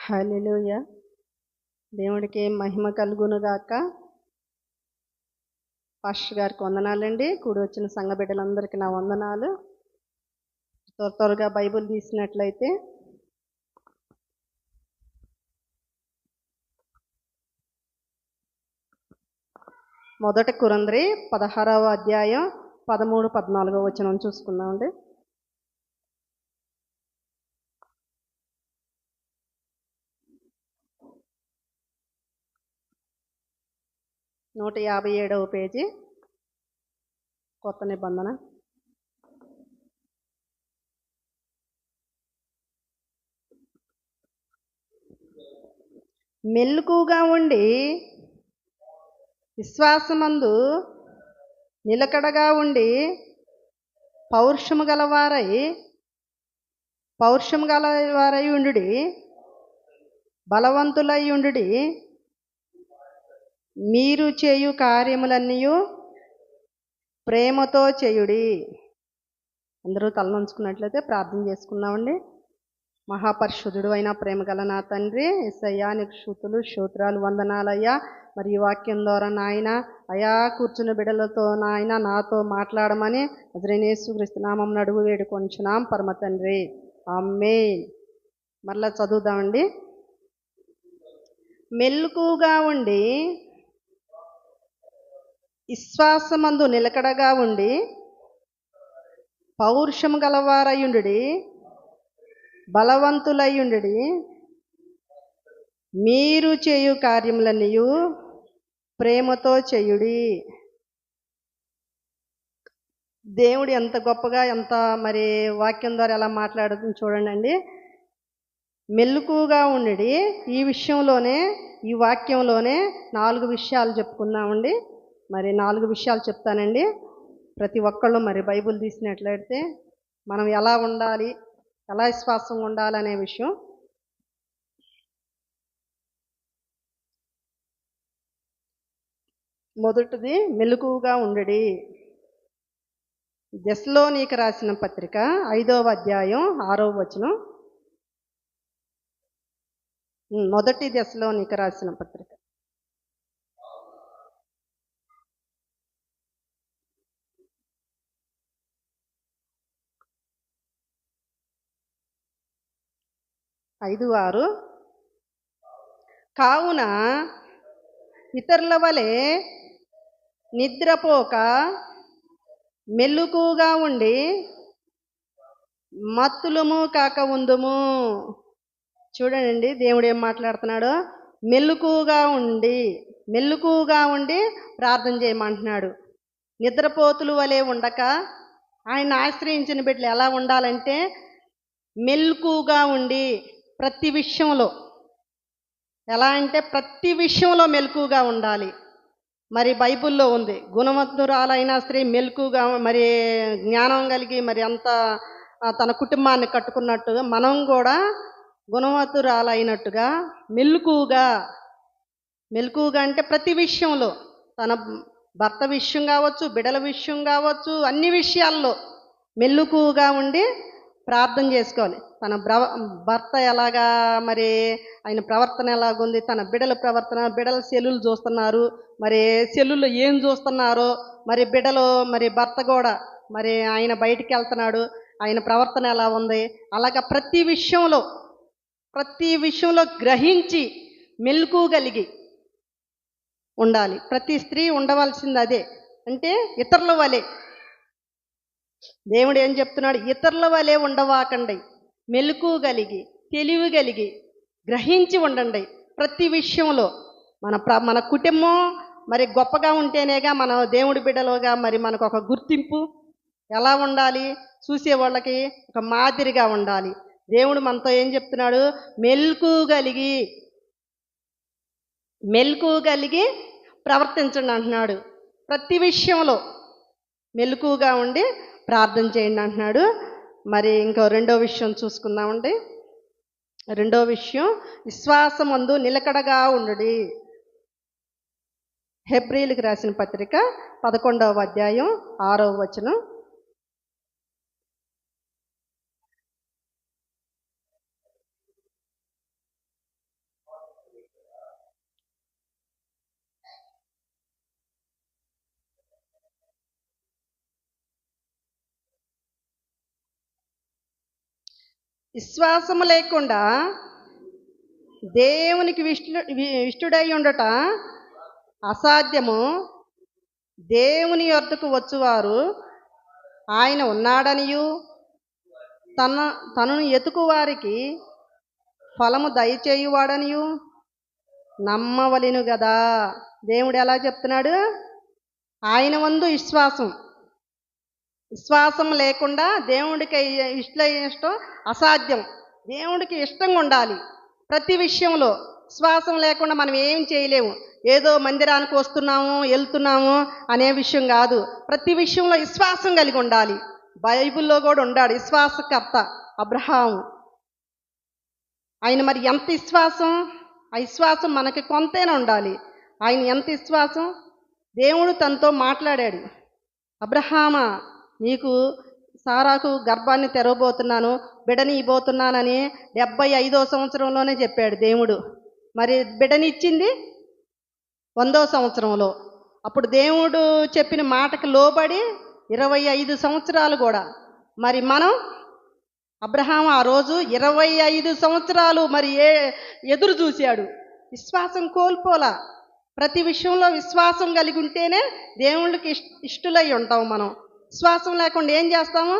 హల్లెలూయా. దేవుడికి మహిమ కలుగునుగాక. పాస్టర్ గారికి వందనాలండి. కూడి వచ్చిన సంఘ బిడ్డలందరికీ నా వందనాలు. త్వరగా బైబిల్ తీసినట్లయితే మొదటి కొరింథీ 16వ అధ్యాయం 13, 14 వచనం చూసుకుందామండి. నూట 57వ పేజీ, కొత్త నిబంధన. మెలకువగా ఉండి విశ్వాసమందు నిలకడగా ఉండి పౌరుషము గలవారై ఉండుడి, బలవంతులై ఉండుడి. మీరు చేయు కార్యములన్నీ ప్రేమతో చేయుడి. అందరూ తలవంచుకున్నట్లయితే ప్రార్థన చేసుకుందామండి. మహాపరిశుద్ధుడు అయిన ప్రేమ గల నా తండ్రి యేసయ్యా, నీకు స్తుతులు స్తోత్రాలు వందనాలయ్యా. మరి ఈ వాక్యం ద్వారా నాయన అయా కూర్చున్న బిడ్డలతో నాయన నాతో మాట్లాడమని నజరేయుడైన యేసుక్రీస్తు నామమున అడుగు వేడుకొంచున్నాం పరమ తండ్రి, ఆమేన్. మరలా చదువుదామండి. మెలకువగా ఉండి విశ్వాసమందు నిలకడగా ఉండి పౌరుషము గలవారయుండుడి, బలవంతులయ్యుండుడి. మీరు చేయు కార్యములన్నీ ప్రేమతో చేయుడి. దేవుడు ఎంత గొప్పగా ఎంత మరి వాక్యం ద్వారా ఎలా మాట్లాడుతుంది చూడండి. మెలకువగా ఉండి ఈ విషయంలోనే ఈ వాక్యంలోనే 4 విషయాలు చెప్పుకున్నామండి. మరి 4 విషయాలు చెప్తానండి. ప్రతి ఒక్కళ్ళు మరి బైబిల్ తీసినట్లయితే మనం ఎలా ఉండాలి, ఎలా విశ్వాసంగా ఉండాలనే విషయం. మొదటిది మెలకువగా ఉండుడి. దెస్సలోనికీయులకు రాసిన పత్రిక 5వ అధ్యాయం 6వ వచనం. మొదటి దెస్సలోనికీయులకు రాసిన పత్రిక 5:6. కావున ఇతరుల వలె నిద్రపోక మెలకువగా ఉండి మత్తులము కాక ఉందుము. చూడండి దేవుడు ఏం మాట్లాడుతున్నాడో. మెలకువగా ఉండి ప్రార్థన చేయమంటున్నాడు. నిద్రపోతుల వలె ఉండక ఆయన ఆశ్రయించిన బిడ్డలు ఎలా ఉండాలంటే మెలకువగా ఉండి ప్రతి విషయంలో, ఎలా అంటే ప్రతి విషయంలో మెలకువగా ఉండాలి. మరి బైబిల్లో ఉంది, గుణవంతురాలైన స్త్రీ మెలకువగా మరి జ్ఞానం కలిగి మరి అంత తన కుటుంబాన్ని కట్టుకున్నట్టుగా మనం కూడా గుణవంతురాలైనట్టుగా మెలకువగా అంటే ప్రతి విషయంలో, తన భర్త విషయం కావచ్చు, బిడ్డల విషయం కావచ్చు, అన్ని విషయాల్లో మెలకువగా ఉండి ప్రార్థన చేసుకోవాలి. తన భర్త ఎలాగా మరి ఆయన ప్రవర్తన ఎలాగుంది, తన బిడ్డల ప్రవర్తన, బిడ్డల సెల్లులు చూస్తున్నారు, మరి సెల్లుల్లో ఏం చూస్తున్నారో, మరి బిడ్డలు మరి భర్త కూడా మరి ఆయన బయటికి వెళ్తున్నాడు, ఆయన ప్రవర్తన ఎలా ఉంది, అలాగా ప్రతి విషయంలో గ్రహించి మెలకువగలిగి ఉండాలి. ప్రతి స్త్రీ ఉండవలసింది అదే. అంటే ఇతరుల వలె. దేవుడు ఏం చెప్తున్నాడు? ఇతరుల వలె ఉండవాకండి, మెలకువగలిగి తెలివిగలిగి గ్రహించి ఉండండి ప్రతి విషయంలో. మన కుటుంబం మరి గొప్పగా ఉంటేనేగా మన దేవుడి బిడ్డలుగా మరి మనకు ఒక గుర్తింపు. ఎలా ఉండాలి? చూసే వాళ్ళకి ఒక మాదిరిగా ఉండాలి. దేవుడు మనతో ఏం చెప్తున్నాడు? మెలకువగలిగి ప్రవర్తించండి అంటున్నాడు. ప్రతి విషయంలో మెలకువగా ఉండి ప్రార్థన చేయండి అంటున్నాడు. మరి ఇంకో రెండో విషయం చూసుకుందామండి. రెండో విషయం, విశ్వాసమందు నిలకడగా ఉండుడి. హెబ్రీయులకు రాసిన పత్రిక 11వ అధ్యాయం 6వ వచనం. విశ్వాసం లేకుండా దేవునికి ఇష్టుడై ఉండట అసాధ్యము. దేవుని యొద్దకు వచ్చువారు ఆయన ఉన్నాడనియు తనను ఎతుకు వారికి ఫలము దయచేయువాడనియు నమ్మవలెను గదా. దేవుడు ఎలా చెప్తున్నాడు? ఆయన వందు విశ్వాసం లేకుండా దేవుడికి ఇష్టం అసాధ్యం. దేవుడికి ఇష్టంగా ఉండాలి ప్రతి విషయంలో. విశ్వాసం లేకుండా మనం ఏం చేయలేము. ఏదో మందిరానికి వస్తున్నాము వెళ్తున్నాము అనే విషయం కాదు. ప్రతి విషయంలో విశ్వాసం కలిగి ఉండాలి. బైబిల్లో కూడా ఉన్నాడు విశ్వాసకర్త అబ్రహాము. ఆయన మరి ఎంత విశ్వాసం? ఆ విశ్వాసం మనకి కొంతైనా ఉండాలి. ఆయన ఎంత విశ్వాసం? దేవుడు తనతో మాట్లాడాడు. అబ్రహామా, నీకు సారాకు గర్భాన్ని తెరవబోతున్నాను, బిడ్డని ఇవ్వబోతున్నానని 75వ సంవత్సరంలోనే చెప్పాడు దేవుడు. మరి బిడ్డనిచ్చింది 100వ సంవత్సరంలో. అప్పుడు దేవుడు చెప్పిన మాటకు లోబడి 25 సంవత్సరాలు కూడా. మరి మనం అబ్రహాం ఆ రోజు 25 సంవత్సరాలు మరి ఎదురు చూశాడు. విశ్వాసం కోల్పోలా. ప్రతి విషయంలో విశ్వాసం కలిగి ఉంటేనే దేవుళ్ళకి ఇష్టలై ఉంటాం మనం. విశ్వాసం లేకుండా ఏం చేస్తాము?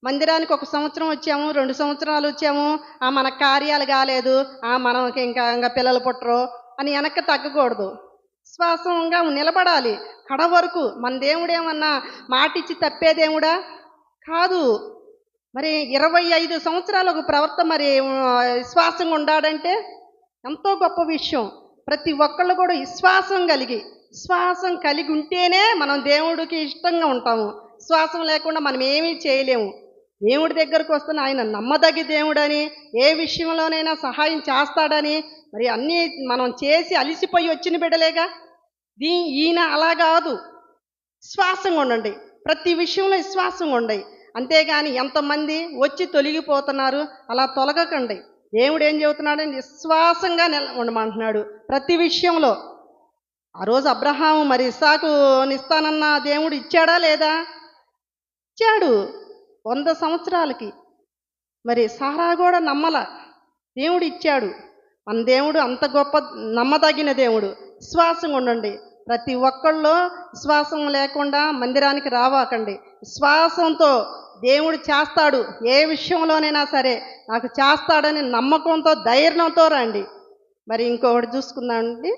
మందిరానికి 1 సంవత్సరం వచ్చాము, 2 సంవత్సరాలు వచ్చాము, మన కార్యాలు కాలేదు, మనకి ఇంకా పిల్లలు పుట్టరు అని వెనక్కి తగ్గకూడదు. విశ్వాసంగా నిలబడాలి కడ వరకు. మన దేవుడు ఏమన్నా మాటిచ్చి తప్పే దేవుడా? కాదు. మరి 25 సంవత్సరాలు ఒక ప్రవర్త మరి విశ్వాసంగా ఉండాడంటే ఎంతో గొప్ప విషయం. ప్రతి ఒక్కళ్ళు కూడా విశ్వాసం కలిగి ఉంటేనే మనం దేవుడికి ఇష్టంగా ఉంటాము. విశ్వాసం లేకుండా మనం ఏమీ చేయలేము. దేవుడి దగ్గరకు వస్తున్న ఆయన నమ్మదగి దేవుడని, ఏ విషయంలోనైనా సహాయం చేస్తాడని, మరి అన్నీ మనం చేసి అలిసిపోయి వచ్చిన బిడ్డలేగా. ఈయన అలా కాదు. విశ్వాసంగా ఉండండి, ప్రతి విషయంలో విశ్వాసంగా ఉండండి. అంతేగాని ఎంతమంది వచ్చి తొలగిపోతున్నారు, అలా తొలగకండి. దేవుడు ఏం చెబుతున్నాడండి? విశ్వాసంగా ఉండమంటున్నాడు ప్రతి విషయంలో. ఆ రోజు అబ్రహాము మరి ఇస్సాకునిస్తానన్న దేవుడు ఇచ్చాడా లేదా? ఇచ్చాడు 100 సంవత్సరాలకి. మరి సారా కూడా నమ్మల, దేవుడు ఇచ్చాడు. మన దేవుడు అంత గొప్ప నమ్మదగిన దేవుడు. విశ్వాసంగా ఉండండి. ప్రతి ఒక్కళ్ళు విశ్వాసం లేకుండా మందిరానికి రావాకండి. విశ్వాసంతో దేవుడు చేస్తాడు, ఏ విషయంలోనైనా సరే నాకు చేస్తాడని నమ్మకంతో ధైర్యంతో రండి. మరి ఇంకొకటి చూసుకుందామండి.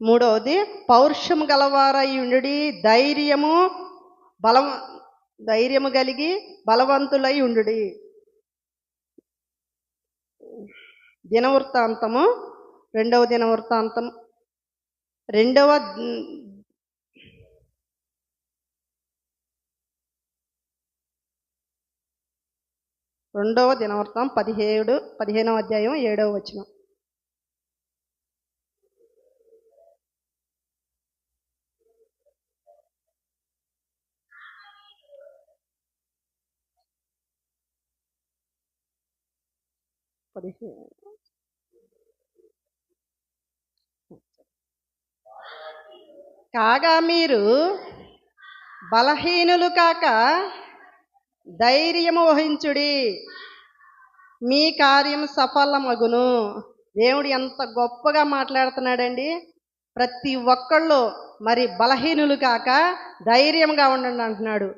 3వది పౌరుషము గలవారై ఉండుడి, ధైర్యము కలిగి బలవంతులై ఉండుడి. దినవృత్తాంతము 2వ దినవృత్తాంతం 2వ 2వ దినవృత్తం 15వ అధ్యాయం 7వ వచనం. కాగా మీరు బలహీనులు కాక ధైర్యము వహించుడి, మీ కార్యం సఫలమగును. దేవుడు ఎంత గొప్పగా మాట్లాడుతున్నాడండి. ప్రతి ఒక్కళ్ళు మరి బలహీనులు కాక ధైర్యంగా ఉండండి అంటున్నాడు.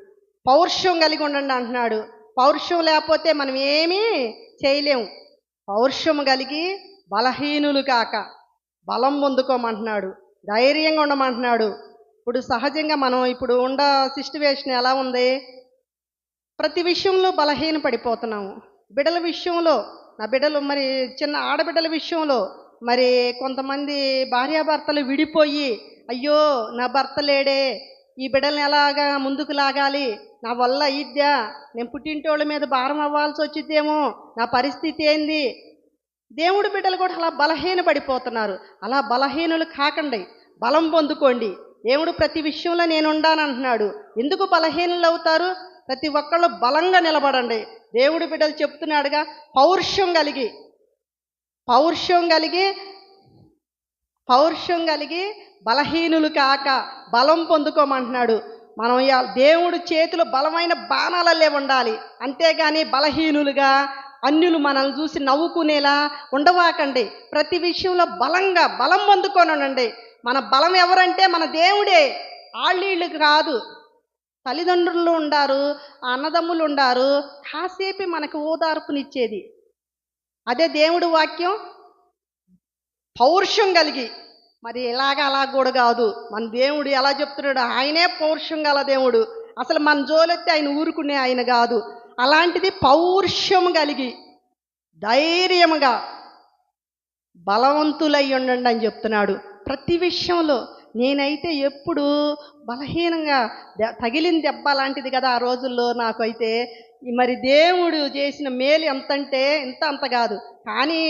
పౌరుషం కలిగి ఉండండి అంటున్నాడు. పౌరుషం లేకపోతే మనం ఏమీ చేయలేము. పౌరుషం కలిగి బలహీనులు కాక బలం పొందుకోమంటున్నాడు, ధైర్యంగా ఉండమంటున్నాడు. ఇప్పుడు సహజంగా మనం ఇప్పుడు ఉన్న సిచ్యువేషన్ ఎలా ఉంది? ప్రతి విషయంలో బలహీన పడిపోతున్నాము. బిడ్డల విషయంలో, నా బిడ్డలు మరి చిన్న ఆడబిడ్డల విషయంలో మరి కొంతమంది భార్యాభర్తలు విడిపోయి, అయ్యో నా భర్త లేడే, ఈ బిడ్డల్ని ఎలాగా ముందుకు లాగాలి, నా వల్ల ఇద్దా, నేను పుట్టింటోళ్ళ మీద భారం అవ్వాల్సి వచ్చిద్దేమో, నా పరిస్థితి ఏంది. దేవుడు బిడ్డలు కూడా అలా బలహీన పడిపోతున్నారు. అలా బలహీనులు కాకండి, బలం పొందుకోండి. దేవుడు ప్రతి విషయంలో నేను ఉండానంటున్నాడు. ఎందుకు బలహీనులు అవుతారు? ప్రతి ఒక్కళ్ళు బలంగా నిలబడండి. దేవుడి బిడ్డలు చెప్తున్నాడుగా, పౌరుషం కలిగి బలహీనులు కాక బలం పొందుకోమంటున్నాడు. మనం దేవుడు చేతిలో బలమైన బాణాలల్లే ఉండాలి, అంతేగాని బలహీనులుగా అన్యులు మనల్ని చూసి నవ్వుకునేలా ఉండవాకండి. ప్రతి విషయంలో బలం పొందుకొని ఉండండి. మన బలం ఎవరంటే మన దేవుడే, ఆళ్ళీళ్ళు కాదు. తల్లిదండ్రులు ఉండారు, అన్నదమ్ములు ఉండారు, కాసేపు మనకు ఓదార్పునిచ్చేది. అదే దేవుడు వాక్యం పౌరుషం కలిగి, మరి అలా కూడా కాదు. మన దేవుడు ఎలా చెప్తున్నాడు, ఆయనే పౌరుషం గల దేవుడు. అసలు మన జోలెత్తి ఆయన ఊరుకునే ఆయన కాదు. అలాంటిది పౌరుషం కలిగి ధైర్యముగా బలవంతులై ఉండండి అని చెప్తున్నాడు. ప్రతి విషయంలో నేనైతే ఎప్పుడు బలహీనంగా తగిలిన దెబ్బ లాంటిది కదా ఆ రోజుల్లో నాకైతే. మరి దేవుడు చేసిన మేలు ఎంతంటే అంత కాదు, కానీ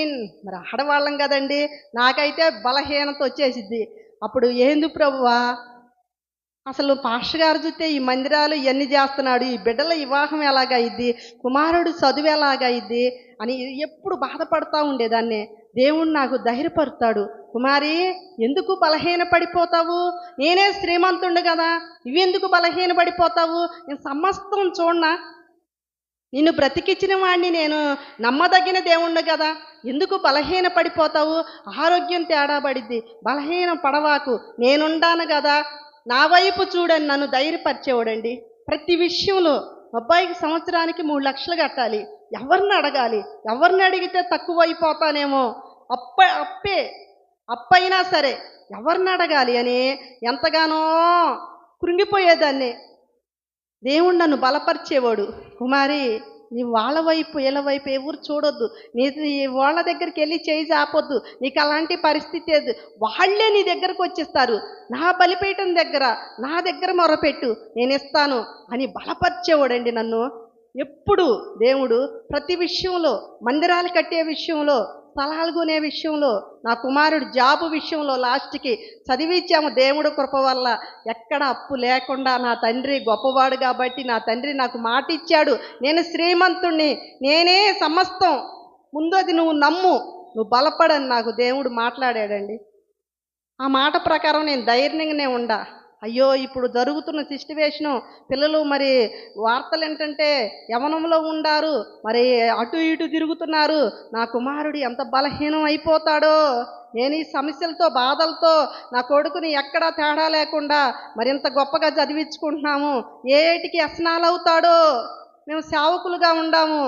మరి ఆడవాళ్ళం కదండి, నాకైతే బలహీనత వచ్చేసిద్ది. అప్పుడు ఏంది ప్రభువా, అసలు పాస్టర్ గారు చూస్తే ఈ మందిరాలు ఇవన్నీ చేస్తున్నాడు, ఈ బిడ్డల వివాహం ఎలాగైద్ది, కుమారుడు చదువు ఎలాగైద్ది అని ఎప్పుడు బాధపడతా ఉండేదాన్ని. దేవుడు నాకు ధైర్యపరుతాడు, కుమారి ఎందుకు బలహీన పడిపోతావు, నేనే శ్రీమంతుడు కదా, ఇవెందుకు బలహీన పడిపోతావు, నేను సమస్తం చూడనా, నిన్ను బ్రతికించిన వాడిని, నేను నమ్మదగిన దేవుణ్ణి కదా, ఎందుకు బలహీన పడిపోతావు, ఆరోగ్యం తేడా పడిద్ది, బలహీన పడవాకు, నేనుండాను కదా, నా వైపు చూడని నన్ను ధైర్యపరిచేవాడండి. ప్రతి విషయంలో అబ్బాయికి సంవత్సరానికి 3 లక్షలు కట్టాలి, ఎవరిని అడగాలి, ఎవరిని అడిగితే తక్కువైపోతానేమో, అప్పైనా సరే ఎవరిని అడగాలి అని ఎంతగానో కృంగిపోయేదాన్ని. దేవుడు నన్ను బలపరిచేవాడు, కుమారి నీ వాళ్ళ వైపు వీళ్ళ వైపు ఎవరు చూడొద్దు, నీ వాళ్ళ దగ్గరికి వెళ్ళి చేయి చాపొద్దు, నీకు అలాంటి పరిస్థితి లేదు, వాళ్ళే నీ దగ్గరకు వచ్చేస్తారు, నా బలిపీఠం దగ్గర నా దగ్గర మొరపెట్టు నేను ఇస్తాను అని బలపరిచేవాడండి నన్ను. ఎప్పుడు దేవుడు ప్రతి విషయంలో, మందిరాలు కట్టే విషయంలో, స్థలాలు కొనే విషయంలో, నా కుమారుడు జాబు విషయంలో లాస్ట్కి చదివించాము దేవుడు కృప వల్ల, ఎక్కడ అప్పు లేకుండా. నా తండ్రి గొప్పవాడు కాబట్టి నా తండ్రి నాకు మాట ఇచ్చాడు, నేను శ్రీమంతుణ్ణి, నేనే సమస్తం, ముందు అది నువ్వు నమ్ము, నువ్వు బలపడని నాకు దేవుడు మాట్లాడాడండి. ఆ మాట ప్రకారం నేను ధైర్యంగానే ఉండా. అయ్యో ఇప్పుడు జరుగుతున్న సిచ్యువేషను, పిల్లలు మరి వార్తలు ఏంటంటే యవనంలో ఉండారు, మరి అటు ఇటు తిరుగుతున్నారు, నా కుమారుడు ఎంత బలహీనం అయిపోతాడో, నేను ఈ సమస్యలతో బాధలతో నా కొడుకుని ఎక్కడా తేడా లేకుండా మరింత గొప్పగా చదివించుకుంటున్నాము, ఏటికి వ్యసనాలు అవుతాడో, మేము సేవకులుగా ఉండాము,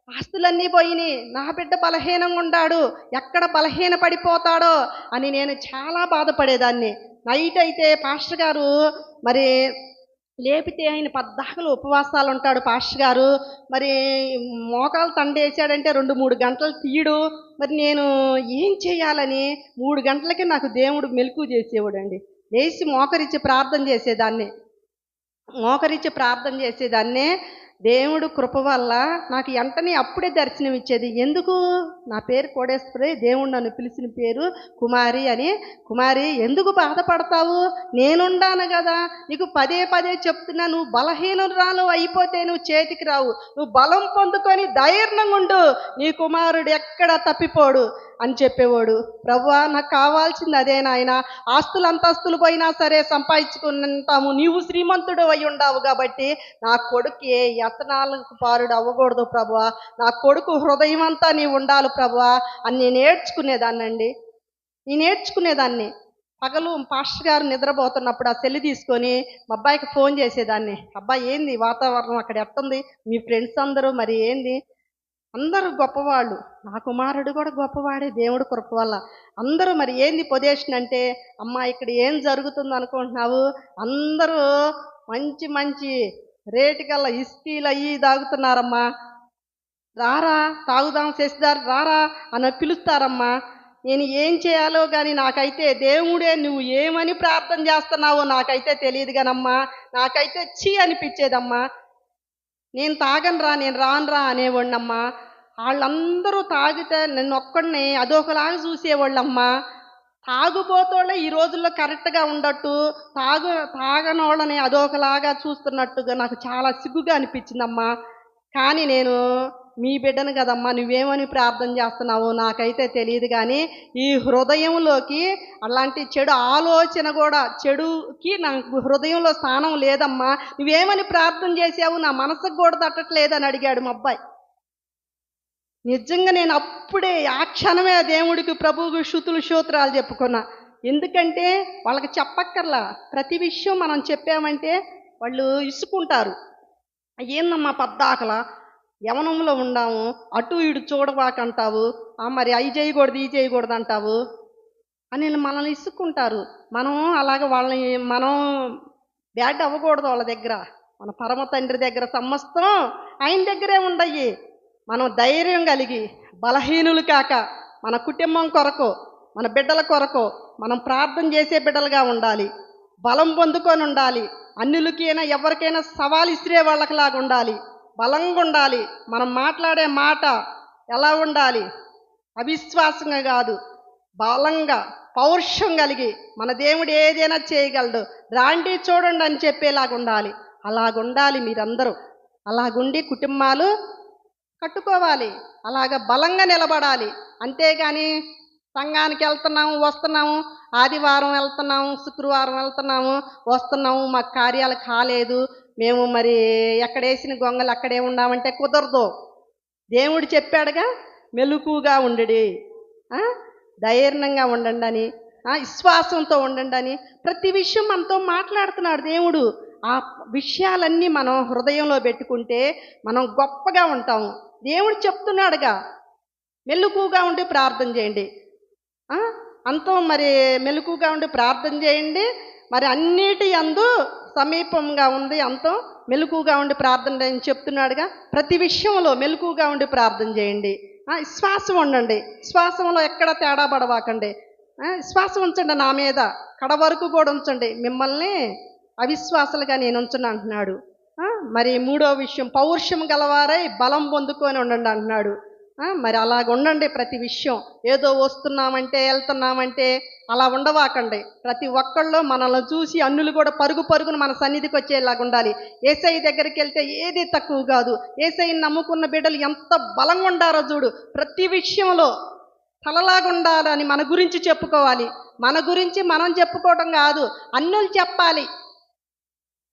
ఆస్తులన్నీ పోయినాయి, నా బిడ్డ బలహీనంగా ఉండాడు, ఎక్కడ బలహీన పడిపోతాడో అని నేను చాలా బాధపడేదాన్ని. నైట్ అయితే పాస్టర్ గారు మరి లేపితే ఆయన పద్దాకలు ఉపవాసాలు ఉంటాడు పాస్టర్ గారు, మరి మోకాలు తండేసాడంటే 2-3 గంటలు తీయడు. మరి నేను ఏం చేయాలని 3 గంటలకి నాకు దేవుడు మెలకువ చేసేవాడండి. లేచి మోకరించి ప్రార్థన చేసేదాన్నే. దేవుడు కృప వల్ల నాకు వెంటనే అప్పుడే దర్శనం ఇచ్చేది. ఎందుకు, నా పేరు కోడేశ్వరి, దేవుడు నన్ను పిలిచిన పేరు కుమారి అని. కుమారి ఎందుకు బాధపడతావు, నేనుండాను కదా, నీకు పదే చెప్తున్నా, నువ్వు బలహీనురాలు అయిపోతే నువ్వు చేతికి రావు, నువ్వు బలం పొందుకొని ధైర్యంగా ఉండు, నీ కుమారుడు ఎక్కడ తప్పిపోడు అని చెప్పేవాడు. ప్రభువా నాకు కావాల్సింది అదే నాయన, ఆస్తులు అంతస్తులు పోయినా సరే సంపాదించుకుంటాము, నీవు శ్రీమంతుడు అయి ఉండావు కాబట్టి నా కొడుకు ఏ వ్యసనాలకు పారుడు అవ్వకూడదు ప్రభువా, నా కొడుకు హృదయం అంతా నీవు ఉండాలి ప్రభువా అని నేను నేర్చుకునేదాన్ని. పగలు పాస్టర్ గారు నిద్రపోతున్నప్పుడు ఆ సెల్లు తీసుకొని మా అబ్బాయికి ఫోన్ చేసేదాన్ని, అబ్బాయి ఏంది వాతావరణం అక్కడ ఎట్టుంది, మీ ఫ్రెండ్స్ అందరూ మరి ఏంది, అందరూ గొప్పవాళ్ళు, నా కుమారుడు కూడా గొప్పవాడే దేవుడు కృప వల్ల. అందరూ మరి ఏంది పొజిషన్ అంటే, అమ్మ ఇక్కడ ఏం జరుగుతుంది అనుకుంటున్నావు, అందరూ మంచి రేటు కల్లా ఇస్కీలు అయ్యి తాగుతున్నారమ్మా, రారా తాగుదాం శశిదారు రారా అని పిలుస్తారమ్మా. నేను ఏం చేయాలో కానీ నాకైతే దేవుడే నువ్వు ఏమని ప్రార్థన చేస్తున్నావో నాకైతే తెలియదు కానమ్మా, నాకైతే చీ అనిపించేదమ్మా. నేను తాగనురా, నేను రానురా అనేవాడినమ్మా. వాళ్ళందరూ తాగితే నన్ను ఒక్కడిని అదొకలాగా చూసేవాళ్ళమ్మా. తాగుబోతోళ్ళే ఈ రోజుల్లో కరెక్ట్గా ఉండట్టు, తాగనోళ్ళని అదొకలాగా చూస్తున్నట్టుగా నాకు చాలా సిగ్గుగా అనిపించిందమ్మా. కానీ నేను మీ బిడ్డను కదమ్మా, నువ్వేమని ప్రార్థన చేస్తున్నావో నాకైతే తెలియదు, కానీ ఈ హృదయంలోకి అలాంటి చెడు ఆలోచన కూడా, చెడుకి నాకు హృదయంలో స్థానం లేదమ్మా, నువ్వేమని ప్రార్థన చేసావు, నా మనసుకు కూడా తట్టట్లేదని అడిగాడు మా అబ్బాయి. నిజంగా నేను అప్పుడే ఆ క్షణమే దేవుడికి ప్రభువుకు శృతులు స్తోత్రాలు చెప్పుకున్నా. ఎందుకంటే వాళ్ళకి చెప్పక్కర్లా, ప్రతి విషయం మనం చెప్పామంటే వాళ్ళు ఇసుకుంటారు. ఏందమ్మా పద్దాకలా యవనంలో ఉండాము, అటు ఇటు చూడబాకంటావు, మరి అవి చేయకూడదు ఈ చేయకూడదు అంటావు అని మనల్ని ఇసుక్కుంటారు. మనం అలాగ వాళ్ళని మనం బ్యాడ్ అవ్వకూడదు వాళ్ళ దగ్గర. మన పరమ తండ్రి దగ్గర సమస్తం ఆయన దగ్గరే ఉండయి. మనం ధైర్యం కలిగి బలహీనులు కాక మన కుటుంబం కొరకు, మన బిడ్డల కొరకు మనం ప్రార్థన చేసే బిడ్డలుగా ఉండాలి. బలం పొందుకొని ఉండాలి. అన్యులకైనా ఎవరికైనా సవాలు ఇసిరే వాళ్ళకిలాగా ఉండాలి. బలంగా ఉండాలి. మనం మాట్లాడే మాట ఎలా ఉండాలి? అవిశ్వాసంగా కాదు, బలంగా పౌరుషం కలిగి మన దేవుడు ఏదైనా చేయగలడు, రాండి చూడండి అని చెప్పేలాగా ఉండాలి. అలాగుండాలి మీరందరూ. అలాగుండి కుటుంబాలు కట్టుకోవాలి. అలాగ బలంగా నిలబడాలి. అంతేగాని సంఘానికి వెళ్తున్నాము వస్తున్నాము, ఆదివారం వెళ్తున్నాము, శుక్రవారం వెళ్తున్నాము వస్తున్నాము, మాకు కార్యాలు కాలేదు, మేము మరి ఎక్కడేసిన గొంగలు అక్కడే ఉన్నామంటే కుదరదు. దేవుడు చెప్పాడుగా, మెలకుగా ఉండండి, ధైర్యంగా ఉండండి అని, విశ్వాసంతో ఉండండి అని ప్రతి విషయం మనతో మాట్లాడుతున్నాడు దేవుడు. ఆ విషయాలన్నీ మనం హృదయంలో పెట్టుకుంటే మనం గొప్పగా ఉంటాము. దేవుడు చెప్తున్నాడుగా, మెలకుగా ఉండి ప్రార్థన చేయండి, అంతో మరి మెలకుగా ఉండి ప్రార్థన చేయండి, మరి అన్నిటి యందు సమీపంగా ఉంది, అంతో మెలకుగా ఉండి ప్రార్థన అని చెప్తున్నాడుగా. ప్రతి విషయంలో మెలకుగా ఉండి ప్రార్థన చేయండి. విశ్వాసం ఉండండి, విశ్వాసంలో ఎక్కడ తేడా పడవాకండి. విశ్వాసం ఉంచండి, నా మీద కడ వరకు కూడా ఉంచండి, మిమ్మల్ని అవిశ్వాసాలుగా నేను ఉంచను అంటున్నాడు. మరి మూడో విషయం, పౌరుషం గలవారై బలం పొందుకొని ఉండండి అంటున్నాడు. మరి అలాగ ఉండండి. ప్రతి విషయం ఏదో వస్తున్నామంటే వెళ్తున్నామంటే అలా ఉండవాకండి. ప్రతి ఒక్కళ్ళు మనల్ని చూసి అన్యులు కూడా పరుగు పరుగును మన సన్నిధికి వచ్చేలాగా ఉండాలి. యేసయ్య దగ్గరికి వెళ్తే ఏది తక్కువ కాదు. యేసయ్యని నమ్ముకున్న బిడ్డలు ఎంత బలంగా ఉండారో చూడు. ప్రతి విషయంలో తలలాగా ఉండాలని మన గురించి చెప్పుకోవాలి. మన గురించి మనం చెప్పుకోవడం కాదు, అన్యులు చెప్పాలి.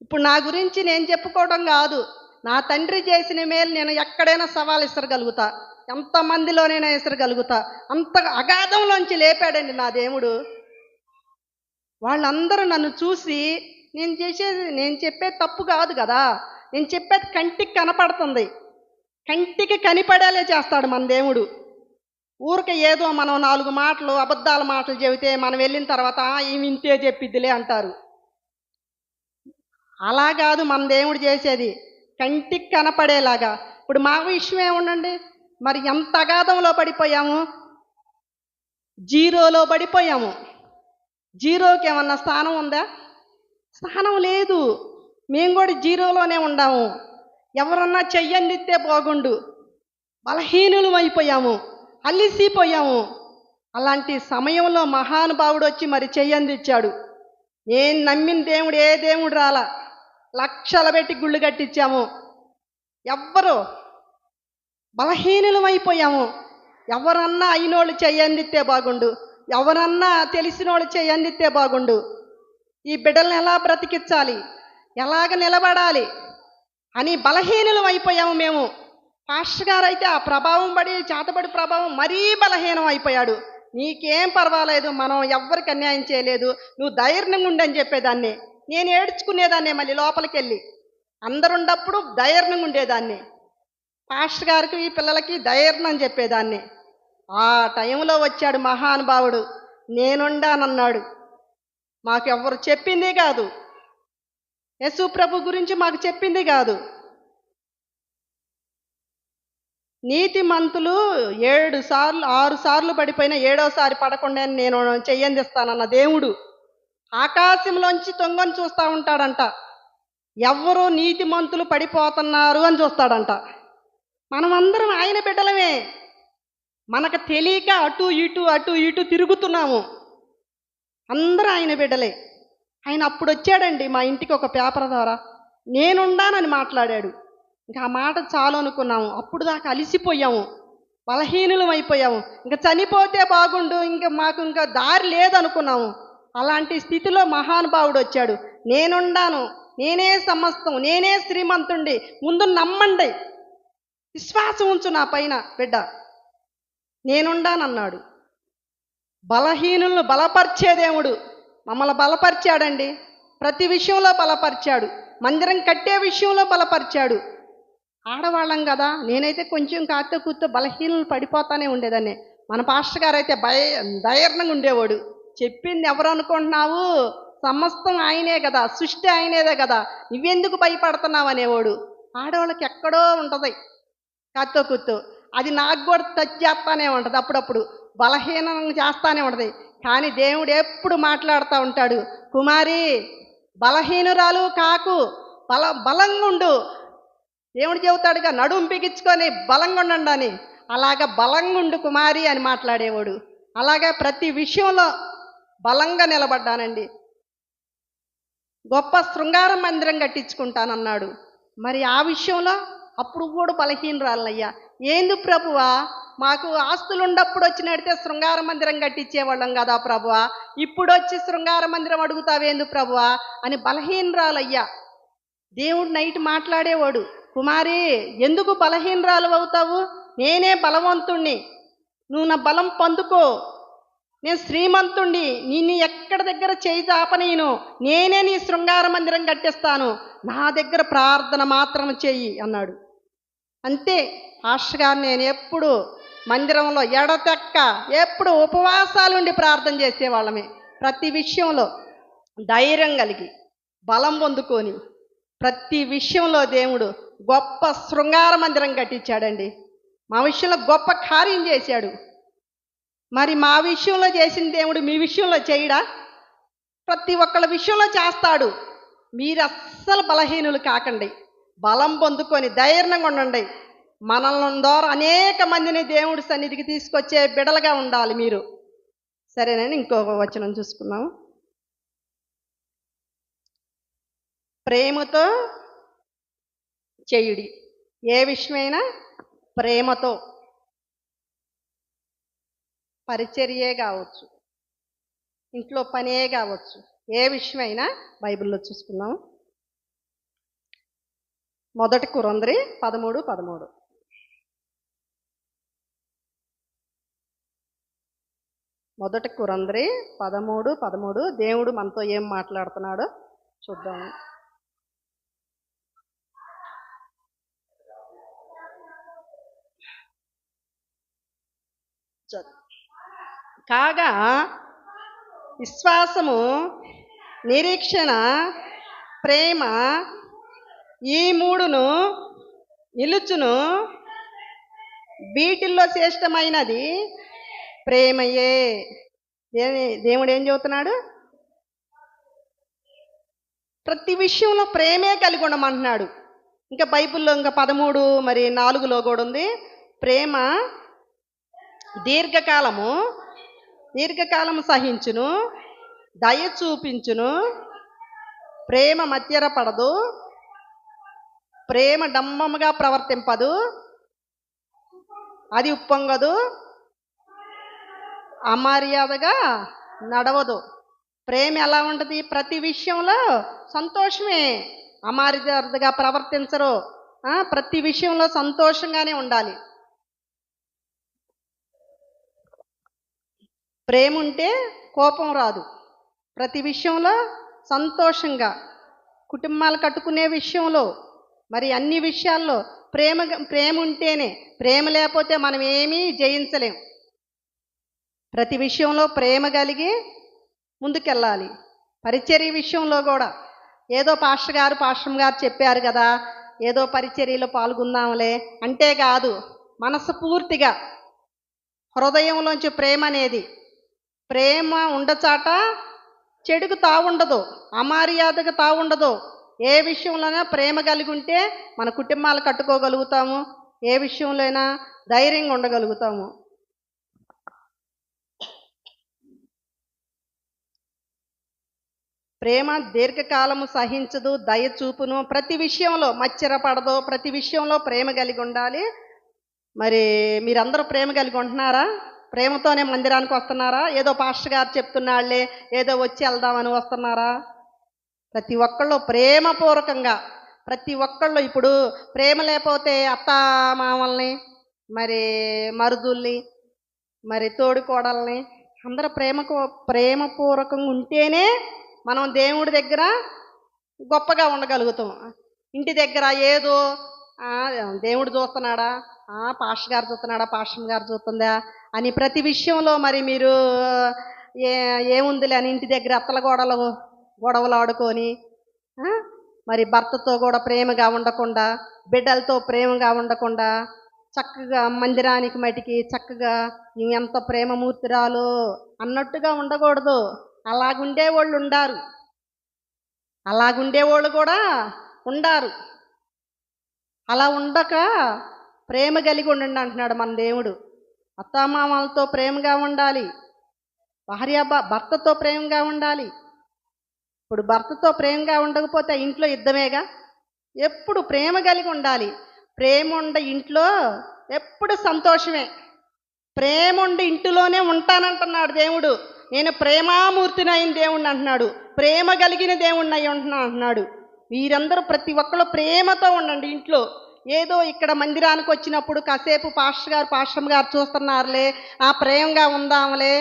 ఇప్పుడు నా గురించి నేను చెప్పుకోవడం కాదు, నా తండ్రి చేసిన మేలు నేను ఎక్కడైనా సవాలు ఇసరగలుగుతా, ఎంతమందిలోనైనా ఇసరగలుగుతా. అంత అగాధంలోంచి లేపాడండి నా దేవుడు. వాళ్ళందరూ నన్ను చూసి, నేను చెప్పేది తప్పు కాదు కదా, నేను చెప్పేది కంటికి కనపడుతుంది, కంటికి కనిపడేలే చేస్తాడు మన దేవుడు. ఊరికే ఏదో మనం 4 మాటలు అబద్ధాల మాటలు చెబితే మనం వెళ్ళిన తర్వాత ఈమె ఇంతే చెప్పిద్దిలే అంటారు. అలా కాదు మన దేవుడు చేసేది, కంటికి కనపడేలాగా. ఇప్పుడు మా విషయం ఏముండండి, మరి ఎంత అగాధంలో పడిపోయాము, జీరోలో పడిపోయాము. జీరోకి ఏమన్నా స్థానం ఉందా? స్థానం లేదు. మేము కూడా జీరోలోనే ఉండాము. ఎవరన్నా చెయ్యందిస్తే బాగుండు, బలహీనులం అయిపోయాము, అలిసిపోయాము. అలాంటి సమయంలో మహానుభావుడు వచ్చి మరి చెయ్యందిచ్చాడు. నేను నమ్మిన దేవుడు ఏ దేవుడు రాలా, లక్షలు పెట్టి గుళ్ళు కట్టించాము. ఎవ్వరు బలహీనులం అయిపోయాము. ఎవరన్నా అయినోళ్ళు చెయ్యందిస్తే బాగుండు, ఎవరన్నా తెలిసినోళ్ళు చెయ్యందిస్తే బాగుండు. ఈ బిడ్డలను ఎలా బ్రతికించాలి, ఎలాగ నిలబడాలి అని బలహీనులం అయిపోయాము మేము. పాస్టర్ గారు అయితే ఆ ప్రభావం పడి, చేతబడి ప్రభావం మరీ బలహీనం అయిపోయాడు. నీకేం పర్వాలేదు, మనం ఎవ్వరికి అన్యాయం చేయలేదు, నువ్వు ధైర్యంగా ఉండని చెప్పేదాన్ని. నేను ఏడ్చుకునేదాన్ని, మళ్ళీ లోపలికి వెళ్ళి అందరున్నప్పుడు ధైర్యంగా ఉండేదాన్ని. పాస్టర్ గారికి ఈ పిల్లలకి ధైర్యం అని చెప్పేదాన్ని. ఆ టైంలో వచ్చాడు మహానుభావుడు, నేనుండానన్నాడు. మాకు ఎవరు చెప్పింది కాదు, యేసు ప్రభు గురించి మాకు చెప్పింది కాదు. నీతిమంతులు 6 సార్లు పడిపోయినా 7వసారి పడకుండా నేను చెయ్యందిస్తానన్న దేవుడు ఆకాశంలోంచి తొంగని చూస్తూ ఉంటాడంట. ఎవరు నీతిమంతులు పడిపోతున్నారు అని చూస్తాడంట. మనమందరం ఆయన బిడ్డలమే, మనకు తెలియక అటు ఇటు తిరుగుతున్నాము. అందరూ ఆయన బిడ్డలే. ఆయన అప్పుడు వచ్చాడండి మా ఇంటికి ఒక పేపర్ ద్వారా, నేనుండానని మాట్లాడాడు. ఇంకా ఆ మాట చాలు అనుకున్నాము. అప్పుడు దాకా అలిసిపోయాము, బలహీనులం అయిపోయాము. ఇంకా చనిపోతే బాగుండు, ఇంకా మాకు ఇంకా దారి లేదనుకున్నాము. అలాంటి స్థితిలో మహానుభావుడు వచ్చాడు. నేనుండాను, నేనే సమస్తం, నేనే శ్రీమంతుణ్ణి, ముందు నమ్మండి, విశ్వాసం ఉంచు నా పైన బిడ్డ, నేనుండానన్నాడు. బలహీనులను బలపరిచే దేవుడు మమ్మల్ని బలపరిచాడండి. ప్రతి విషయంలో బలపరిచాడు. మందిరం కట్టే విషయంలో బలపరిచాడు. ఆడవాళ్ళం కదా, నేనైతే కొంచెం కాస్త కూర్చో బలహీనలు పడిపోతానే ఉండేదాన్ని. మన పాస్టర్ గారు అయితే ధైర్యంగా ఉండేవాడు. చెప్పింది ఎవరు అనుకుంటున్నావు, సమస్తం ఆయనే కదా, సృష్టి ఆయనేదే కదా, నువ్వెందుకు భయపడుతున్నావు అనేవాడు. ఆడవాళ్ళకి ఎక్కడో ఉంటుంది కాస్త కూర్చో, అది నాకు కూడా టచ్ చేస్తానే ఉంటుంది, అప్పుడప్పుడు బలహీనం చేస్తానే ఉంటుంది. కానీ దేవుడు ఎప్పుడు మాట్లాడుతూ ఉంటాడు, కుమారి బలహీనురాలు కాకు, బలంగా ఉండు. దేవుడు చెబుతాడుగా, నడుము బిగించుకొని బలంగా ఉండండి అని. అలాగా బలంగా ఉండు కుమారి అని మాట్లాడేవాడు. అలాగా ప్రతి విషయంలో బలంగా నిలబడ్డానండి. గొప్ప శృంగార మందిరం కట్టించుకుంటానన్నాడు. మరి ఆ విషయంలో అప్పుడు కూడా బలహీనరాలయ్యా. ఏంది ప్రభువా, మాకు ఆస్తులు ఉన్నప్పుడు వచ్చి నడితే శృంగార మందిరం కట్టించేవాళ్ళం కదా ప్రభువా, ఇప్పుడు వచ్చి శృంగార మందిరం అడుగుతావేందు ప్రభువా అని బలహీనరాలయ్యా. దేవుడు నైట్ మాట్లాడేవాడు, కుమారి ఎందుకు బలహీనరాలు అవుతావు, నేనే బలవంతుణ్ణి, నువ్వు నా బలం పొందుకో, నేను శ్రీమంతుణ్ణి, నిన్ను ఎక్కడ దగ్గర చేయి చాపనీను, నేనే నీ శృంగార మందిరం కట్టిస్తాను, నా దగ్గర ప్రార్థన మాత్రం చెయ్యి అన్నాడు. అంతే పాస్టర్ గారు నేను ఎప్పుడు మందిరంలో ఎడతెక్క ఎప్పుడు ఉపవాసాలుండి ప్రార్థన చేసేవాళ్ళమే. ప్రతి విషయంలో ధైర్యం కలిగి బలం పొందుకొని ప్రతి విషయంలో దేవుడు గొప్ప శృంగార మందిరం కట్టించాడండి. మా విషయంలో గొప్ప కార్యం చేశాడు. మరి మా విషయంలో చేసిన దేవుడు మీ విషయంలో చేయడా? ప్రతి ఒక్కళ్ళ విషయంలో చేస్తాడు. మీరు అస్సలు బలహీనులు కాకండి, బలం పొందుకొని ధైర్యంగా ఉండండి. మనల్ని ద్వారా అనేక మందిని దేవుడి సన్నిధికి తీసుకొచ్చే బిడలుగా ఉండాలి మీరు. సరేనండి, ఇంకొక వచనం చూసుకుందాం. ప్రేమతో చేయుడి, ఏ విషయమైనా ప్రేమతో. పరిచర్యే కావచ్చు, ఇంట్లో పనే కావచ్చు, ఏ విషయమైనా బైబిల్లో చూసుకుందాం. 1 కొరింథీ 13:13. 1 కొరింథీ 13:13. దేవుడు మనతో ఏం మాట్లాడుతున్నాడో చూద్దాం. కాగా విశ్వాసము, నిరీక్షణ, ప్రేమ, ఈ మూడును నిలుచును, వీటిల్లో శ్రేష్టమైనది ప్రేమయే. దేవుడు ఏం చెబుతున్నాడు? ప్రతి విషయంలో ప్రేమే కలిగి ఉండమంటున్నాడు. ఇంకా బైబిల్లో ఇంకా 13:4 కూడా ఉంది, ప్రేమ దీర్ఘకాలము సహించును, దయ చూపించును, ప్రేమ మత్సరపడదు, ప్రేమ డంబముగా ప్రవర్తింపదు, అది ఉప్పొంగదు, అమర్యాదగా నడవదు. ప్రేమ ఎలా ఉంటుంది? ప్రతి విషయంలో సంతోషమే, అమర్యాదగా ప్రవర్తించరు, ప్రతి విషయంలో సంతోషంగానే ఉండాలి. ప్రేమ ఉంటే కోపం రాదు, ప్రతి విషయంలో సంతోషంగా, కుటుంబాలు కట్టుకునే విషయంలో, మరి అన్ని విషయాల్లో ప్రేమ ఉంటేనే. ప్రేమ లేకపోతే మనం ఏమీ జయించలేం. ప్రతి విషయంలో ప్రేమ కలిగి ముందుకెళ్ళాలి. పరిచర్య విషయంలో కూడా ఏదో పాస్టర్ గారు చెప్పారు కదా, ఏదో పరిచర్యలో పాల్గొందాంలే అంటే కాదు, మనస్ఫూర్తిగా హృదయంలోంచి ప్రేమ అనేది. ప్రేమ ఉండచాట చెడుకు తావుండదు, అమర్యాదకు తావుండదు. ఏ విషయంలోనైనా ప్రేమ కలిగి ఉంటే మన కుటుంబాలు కట్టుకోగలుగుతాము, ఏ విషయంలో అయినా ధైర్యంగా ఉండగలుగుతాము. ప్రేమ దీర్ఘకాలము సహించదు, దయ చూపును, ప్రతి విషయంలో మచ్చరపడదు, ప్రతి విషయంలో ప్రేమ కలిగి ఉండాలి. మరి మీరందరూ ప్రేమ కలిగి ఉంటున్నారా? ప్రేమతోనే మందిరానికి వస్తున్నారా? ఏదో పాస్టర్ గారు చెప్తున్నాళ్లే ఏదో వచ్చి వెళ్దామని వస్తున్నారా? ప్రతి ఒక్కళ్ళు ప్రేమపూర్వకంగా, ప్రతి ఒక్కళ్ళు ఇప్పుడు ప్రేమ లేకపోతే అత్త మామల్ని, మరి మరుదుల్ని, మరి తోడుకోడల్ని అందరూ ప్రేమపూర్వకంగా ఉంటేనే మనం దేవుడి దగ్గర గొప్పగా ఉండగలుగుతాం. ఇంటి దగ్గర ఏదో దేవుడు చూస్తున్నాడా, పాస్టర్ గారు చూస్తున్నాడా, పాస్టర్ గారు చూస్తుందా అని ప్రతి విషయంలో మరి మీరు ఏముందిలే అని ఇంటి దగ్గర అత్తల గొడవలు ఆడుకొని మరి భర్తతో కూడా ప్రేమగా ఉండకుండా, బిడ్డలతో ప్రేమగా ఉండకుండా, చక్కగా మందిరానికి మటుకి చక్కగా ఎంత ప్రేమమూర్తిరాలు అన్నట్టుగా ఉండకూడదు. అలాగుండేవాళ్ళు ఉండారు, అలాగుండేవాళ్ళు కూడా ఉండారు. అలా ఉండక ప్రేమ కలిగి ఉండండి అంటున్నాడు మన దేవుడు. అత్తామామలతో ప్రేమగా ఉండాలి, భర్తతో ప్రేమగా ఉండాలి. ఇప్పుడు భర్తతో ప్రేమగా ఉండకపోతే ఇంట్లో యుద్ధమేగా. ఎప్పుడు ప్రేమ కలిగి ఉండాలి. ప్రేమ ఉండ ఇంట్లో ఎప్పుడు సంతోషమే. ప్రేమ ఉండి ఇంటిలోనే ఉంటానంటున్నాడు దేవుడు. నేను ప్రేమామూర్తిని అయిన దేవుణ్ణి అంటున్నాడు, ప్రేమ కలిగిన దేవుణ్ణి అయి ఉంటున్నాను అంటున్నాడు. మీరందరూ ప్రతి ఒక్కళ్ళు ప్రేమతో ఉండండి ఇంట్లో. ఏదో ఇక్కడ మందిరానికి వచ్చినప్పుడు కాసేపు పాస్టర్ గారు చూస్తున్నారులే ప్రేమగా ఉందాంలే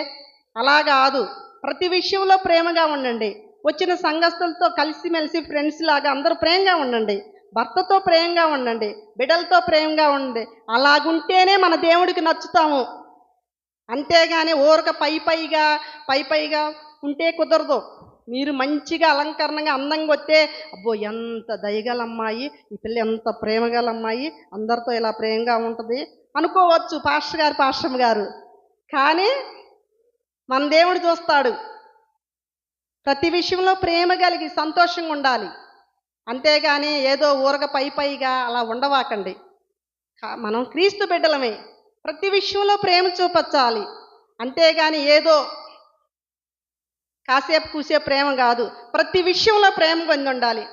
అలా కాదు. ప్రతి విషయంలో ప్రేమగా ఉండండి. వచ్చిన సంఘస్థులతో కలిసిమెలిసి ఫ్రెండ్స్ లాగా అందరూ ప్రేమగా ఉండండి. భర్తతో ప్రేమగా ఉండండి, బిడ్డలతో ప్రేమగా ఉండండి. అలాగుంటేనే మన దేవుడికి నచ్చుతాము. అంతేగాని ఊరక పైగా ఉంటే కుదరదు. మీరు మంచిగా అలంకరణగా అందంగా వస్తే అబ్బో ఎంత దయగల అమ్మాయి, ఈ పిల్ల ఎంత ప్రేమగల అమ్మాయి, అందరితో ఇలా ప్రేమగా ఉంటుంది అనుకోవచ్చు పాస్టర్ గారు. కానీ మన దేవుడు చూస్తాడు. ప్రతి విషయంలో ప్రేమ కలిగి సంతోషంగా ఉండాలి. అంతేగాని ఏదో ఊరక పైగా అలా ఉండవాకండి. మనం క్రీస్తు బిడ్డలమే, ప్రతి విషయంలో ప్రేమ చూపించాలి. అంతేగాని ఏదో కాసేపు కూసే ప్రేమ కాదు, ప్రతి విషయంలో ప్రేమ పొంది ఉండాలి.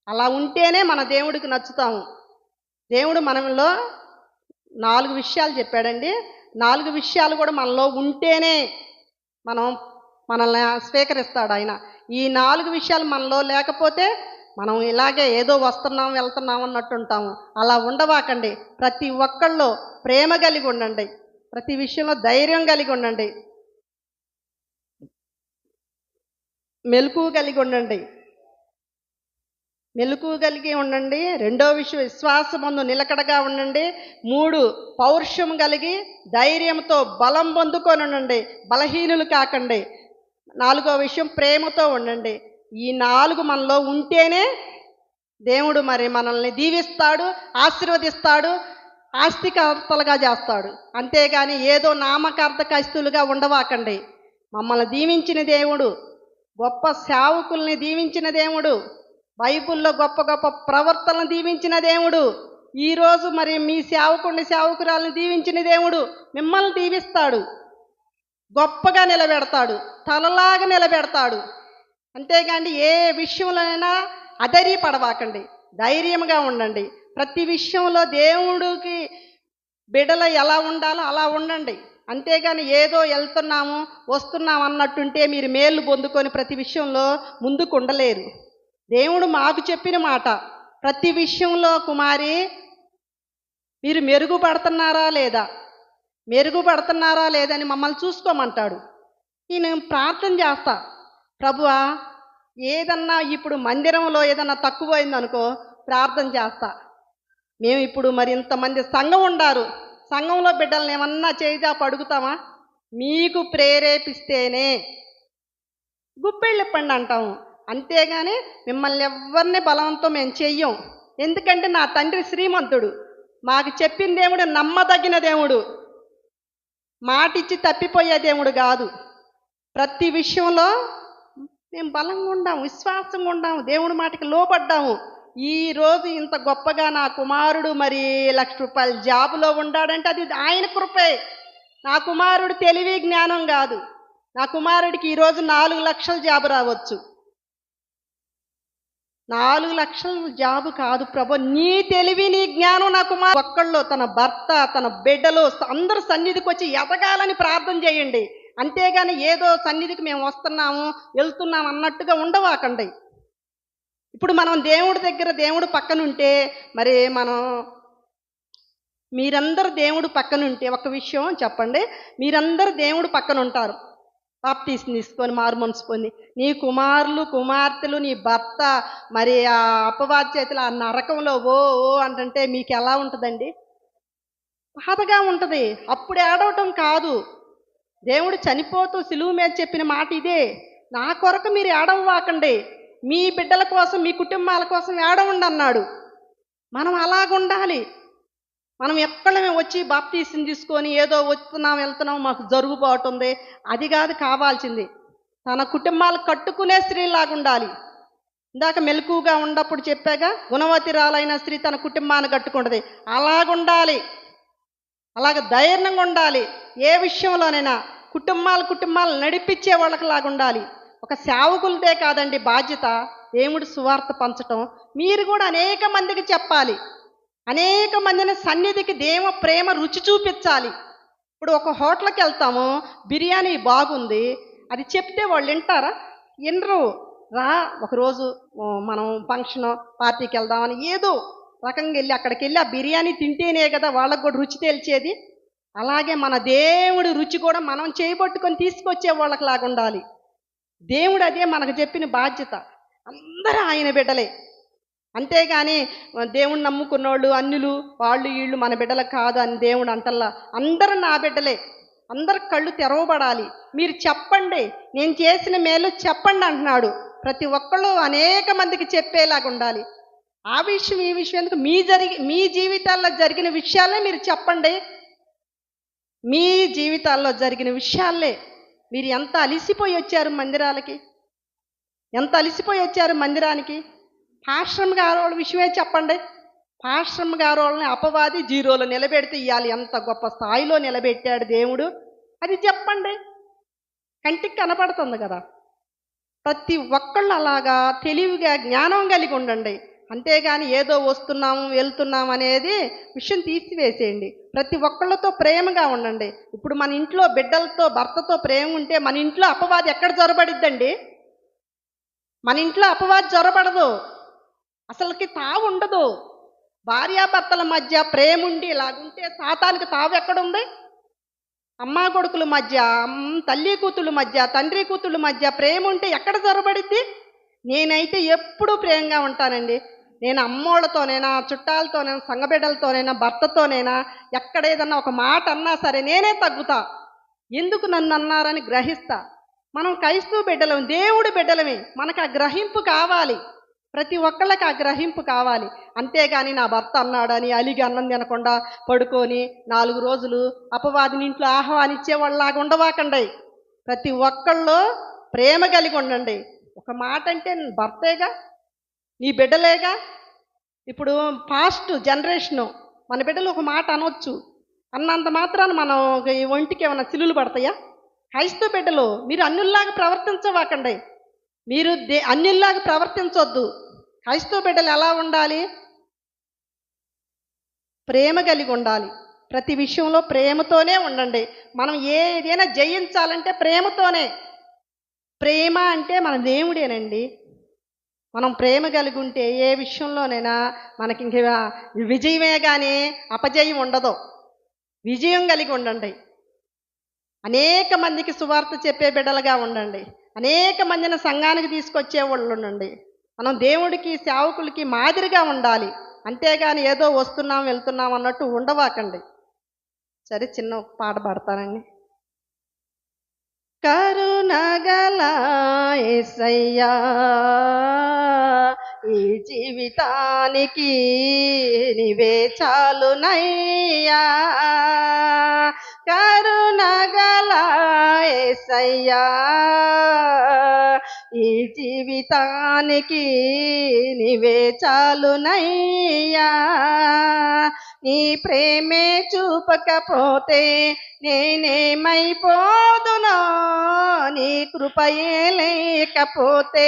అలా ఉంటేనే మన దేవుడికి నచ్చుతాము. దేవుడు మనలో 4 విషయాలు చెప్పాడండి. 4 విషయాలు కూడా మనలో ఉంటేనే మనల్ని స్వీకరిస్తాడు ఆయన. ఈ 4 విషయాలు మనలో లేకపోతే మనం ఇలాగే ఏదో వస్తున్నాం వెళ్తున్నాం అన్నట్టు ఉంటాము. అలా ఉండవాకండి. ప్రతి ఒక్కళ్ళు ప్రేమ కలిగి ఉండండి, ప్రతి విషయంలో ధైర్యం కలిగి ఉండండి, మెలకువ కలిగి ఉండండి. రెండో విషయం విశ్వాసమందు నిలకడగా ఉండండి. 3 పౌరుషం కలిగి ధైర్యంతో బలం పొందుకొని ఉండండి, బలహీనులు కాకండి. 4వ విషయం ప్రేమతో ఉండండి. ఈ 4 మనలో ఉంటేనే దేవుడు మరి మనల్ని దీవిస్తాడు, ఆశీర్వదిస్తాడు, ఆస్తికర్తలుగా చేస్తాడు. అంతేగాని ఏదో నామకార్థకస్తులుగా ఉండవాకండి. మమ్మల్ని దీవించిన దేవుడు, గొప్ప సేవకుల్ని దీవించిన దేవుడు, బైబిల్లో గొప్ప గొప్ప ప్రవర్తనలు దీవించిన దేవుడు, ఈరోజు మరి మీ సేవకురాలను దీవించిన దేవుడు మిమ్మల్ని దీవిస్తాడు, గొప్పగా నిలబెడతాడు, తలలాగా నిలబెడతాడు. అంతేగాని ఏ విషయంలోనైనా అధైర్యపడవాకండి, ధైర్యంగా ఉండండి. ప్రతి విషయంలో దేవుడికి బిడ్డలు ఎలా ఉండాలో అలా ఉండండి. అంతేగాని ఏదో వెళ్తున్నాము వస్తున్నాము అన్నట్టుంటే మీరు మేలు పొందుకొని ప్రతి విషయంలో ముందుకు ఉండలేరు. దేవుడు మాకు చెప్పిన మాట, ప్రతి విషయంలో కుమారి మీరు మెరుగుపడుతున్నారా లేదని మమ్మల్ని చూసుకోమంటాడు. నేను ప్రార్థన చేస్తా, ప్రభువా ఏదన్నా ఇప్పుడు మందిరంలో ఏదన్నా తక్కువైందనుకో ప్రార్థన చేస్తా. మేము ఇప్పుడు మరి ఇంతమంది సంఘం ఉండారు, సంఘంలో బిడ్డలను ఏమన్నా చేయిదాపు అడుగుతామా? మీకు ప్రేరేపిస్తేనే గుప్పెళ్ళిప్పండి అంటాము. అంతేగాని మిమ్మల్ని ఎవరిని బలవంతం మేము చెయ్యం. ఎందుకంటే నా తండ్రి శ్రీమంతుడు, మాకు చెప్పిన దేవుడు నమ్మదగిన దేవుడు, మాటిచ్చి తప్పిపోయే దేవుడు కాదు. ప్రతి విషయంలో మేము బలంగా ఉండాము, విశ్వాసంగా ఉండాము, దేవుడి మాటకి లోపడ్డాము. ఈరోజు ఇంత గొప్పగా నా కుమారుడు మరి ₹1,00,000 జాబులో ఉండాడంటే అది ఆయన కృపే. నా కుమారుడు తెలివి జ్ఞానం కాదు. నా కుమారుడికి ఈరోజు 4 లక్షల జాబు రావచ్చు. 4 లక్షల జాబు కాదు ప్రభు, నీ తెలివి నీ జ్ఞానం నా కుమారు ఒక్కళ్ళు తన భర్త తన బిడ్డలు అందరు సన్నిధికి వచ్చి ఎదగాలని ప్రార్థన చేయండి. అంతేగాని ఏదో సన్నిధికి మేము వస్తున్నాము వెళ్తున్నాము అన్నట్టుగా ఉండవాకండి. ఇప్పుడు మనం దేవుడి దగ్గర దేవుడు పక్కనుంటే మరి మీరందరూ దేవుడు పక్కనుంటే ఒక విషయం చెప్పండి, మీరందరూ దేవుడు పక్కన ఉంటారు. బాప్తీసం తీసుకొని మారు మనసు పొంది నీ కుమారులు కుమార్తెలు నీ భర్త మరి ఆ అపవాది చేతులు ఆ నరకంలో ఓ ఓ అంటే మీకు ఎలా ఉంటుందండి? బాధగా ఉంటుంది. అప్పుడు ఏడవటం కాదు, దేవుడు చనిపోతూ సిలువ మీద చెప్పిన మాట ఇదే, నా కొరకు మీరు ఏడవవాకండి, మీ బిడ్డల కోసం మీ కుటుంబాల కోసం ఏడవండి అన్నాడు. మనం అలాగుండాలి. మనం ఎక్కడమే వచ్చి బాప్తీసం తీసుకొని ఏదో వస్తున్నాం వెళ్తున్నాం మాకు జరుగుబాటుంది అది కాదు కావాల్సింది. తన కుటుంబాలు కట్టుకునే స్త్రీలాగా ఉండాలి. ఇందాక మెలకుగా ఉన్నప్పుడు చెప్పాగా, గుణవతిరాలైన స్త్రీ తన కుటుంబాన్ని కట్టుకుంటుంది. అలాగుండాలి, అలాగ ధైర్యంగా ఉండాలి. ఏ విషయంలోనైనా కుటుంబాలు నడిపించే వాళ్ళకి లాగా ఉండాలి. ఒక సేవకులదే కాదండి బాధ్యత దేవుడి సువార్త పంచటం. మీరు కూడా అనేక మందికి చెప్పాలి, అనేక మందిని సన్నిధికి దేవ ప్రేమ రుచి చూపించాలి. ఇప్పుడు ఒక హోటల్కి వెళ్తాము, బిర్యానీ బాగుంది అది చెప్తే వాళ్ళు వింటారా? వినరు. రా ఒకరోజు మనం ఫంక్షన్ పార్టీకి వెళ్దామని ఏదో రకంగా వెళ్ళి అక్కడికి వెళ్ళి ఆ బిర్యానీ తింటేనే కదా వాళ్ళకు కూడా రుచి తెలిసేది. అలాగే మన దేవుడి రుచి కూడా మనం చేయబట్టుకొని తీసుకొచ్చే వాళ్ళకి లాగా ఉండాలి. దేవుడు అదే మనకు చెప్పిన బాధ్యత. అందరూ ఆయన బిడ్డలే, అంతేగాని దేవుణ్ణి నమ్ముకున్నోళ్ళు అన్యులు వాళ్ళు వీళ్ళు మన బిడ్డలకు కాదు అని దేవుడు అంటల్లా. అందరూ నా బిడ్డలే, అందరు కళ్ళు తెరవబడాలి. మీరు చెప్పండి, నేను చేసిన మేలు చెప్పండి అంటున్నాడు. ప్రతి ఒక్కళ్ళు అనేక మందికి చెప్పేలాగా ఉండాలి. ఆ విషయం ఈ విషయం ఎందుకు, మీ జీవితాల్లో జరిగిన విషయాలే మీరు చెప్పండి. మీ జీవితాల్లో జరిగిన విషయాలే. మీరు ఎంత అలిసిపోయి వచ్చారు మందిరాలకి, ఎంత అలిసిపోయి వచ్చారు మందిరానికి. పాశ్రమ్ గారు వాళ్ళ విషయమే చెప్పండి. పాశ్రమ్ గారు వాళ్ళని అపవాది జీరోలో నిలబెడితే ఇవ్వాలి, ఎంత గొప్ప స్థాయిలో నిలబెట్టాడు దేవుడు, అది చెప్పండి. కంటికి కనపడుతుంది కదా. ప్రతి ఒక్కళ్ళు అలాగా తెలివిగా జ్ఞానం కలిగి ఉండండి. అంతేగాని ఏదో వస్తున్నాము వెళ్తున్నాము అనేది విషయం తీసివేసేయండి. ప్రతి ఒక్కళ్ళతో ప్రేమగా ఉండండి. ఇప్పుడు మన ఇంట్లో బిడ్డలతో భర్తతో ప్రేమ ఉంటే మన ఇంట్లో అపవాది ఎక్కడ జొరబడిద్దండి? మన ఇంట్లో అపవాది జొరబడదు, అసలుకి తావు ఉండదు. భార్యాభర్తల మధ్య ప్రేమ ఉండి ఇలాగుంటే సాతానికి తావు ఎక్కడుంది? అమ్మా కొడుకుల మధ్య, తల్లి కూతుళ్ళ మధ్య, తండ్రి కూతుళ్ళ మధ్య ప్రేమ ఉంటే ఎక్కడ జొరబడిద్ది? నేనైతే ఎప్పుడూ ప్రేమగా ఉంటానండి. నేను అమ్మోళ్ళతోనైనా చుట్టాలతోనైనా సంగబిడ్డలతోనైనా భర్తతోనైనా ఎక్కడ ఏదన్నా ఒక మాట అన్నా సరే నేనే తగ్గుతా. ఎందుకు నన్ను అన్నారని గ్రహిస్తా. మనం క్రైస్తవ బిడ్డలం, దేవుడి బిడ్డలమే, మనకు ఆ గ్రహింపు కావాలి. ప్రతి ఒక్కళ్ళకి ఆ గ్రహింపు కావాలి. అంతేగాని నా భర్త అన్నాడని అలిగి అన్నం తినకుండా పడుకొని 4 రోజులు అపవాదిని ఇంట్లో ఆహ్వానించే వాళ్ళలాగా ఉండవాకండి. ప్రతి ఒక్కళ్ళు ప్రేమ కలిగి ఉండండి. ఒక మాట అంటే భర్తేగా, నీ బిడ్డలేగా. ఇప్పుడు పాస్ట్ జనరేషను మన బిడ్డలు ఒక మాట అనొచ్చు, అన్నంత మాత్రాన మనం ఒంటికి ఏమైనా చిల్లులు పడతాయా? క్రైస్తవ బిడ్డలు మీరు అన్యుల్లాగా ప్రవర్తించవాకండి. మీరు అన్యుల్లాగా ప్రవర్తించొద్దు. క్రైస్తవ బిడ్డలు ఎలా ఉండాలి? ప్రేమ కలిగి ఉండాలి. ప్రతి విషయంలో ప్రేమతోనే ఉండండి. మనం ఏదైనా జయించాలంటే ప్రేమతోనే. ప్రేమ అంటే మన దేవుడేనండి. మనం ప్రేమ కలిగి ఉంటే ఏ విషయంలోనైనా మనకి ఇంక విజయమే కానీ అపజయం ఉండదు. విజయం కలిగి ఉండండి. అనేక మందికి సువార్త చెప్పే బిడ్డలుగా ఉండండి. అనేక మందిని సంఘానికి తీసుకొచ్చే వాళ్ళు ఉండండి. మనం దేవుడికి సేవకులకి మాదిరిగా ఉండాలి. అంతేగాని ఏదో వస్తున్నాం వెళ్తున్నాం అన్నట్టు ఉండవాకండి. సరే, చిన్న పాట పాడతానండి. కరుణగల యేసయ్యా ఈ జీవితానికి నీవే చాలునయ్యా, కరుణగల యేసయ్యా ఈ జీవితానికి నీవే చాలునయ్యా, నీ ప్రేమే చూపకపోతే నేనేమైపోదునో, నీ కృపయే లేకపోతే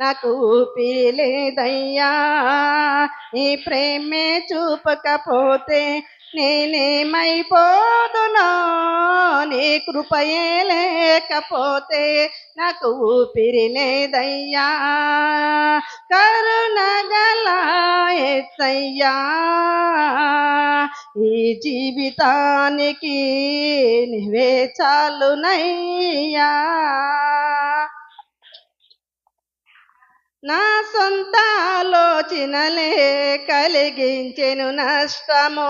నాకు ఊపిరి లేదయ్యా. నీ ప్రేమే చూపకపోతే నేనేమైపోదునో, నీ కృపయే లేకపోతే నాకు ఊపిరి లేదయ్యా. కరుణగల యేసయ్యా, ఈ జీవితానికి నీవే చాలునయ్యా. నా సొంత ఆలోచనలే కలిగించెను నష్టము,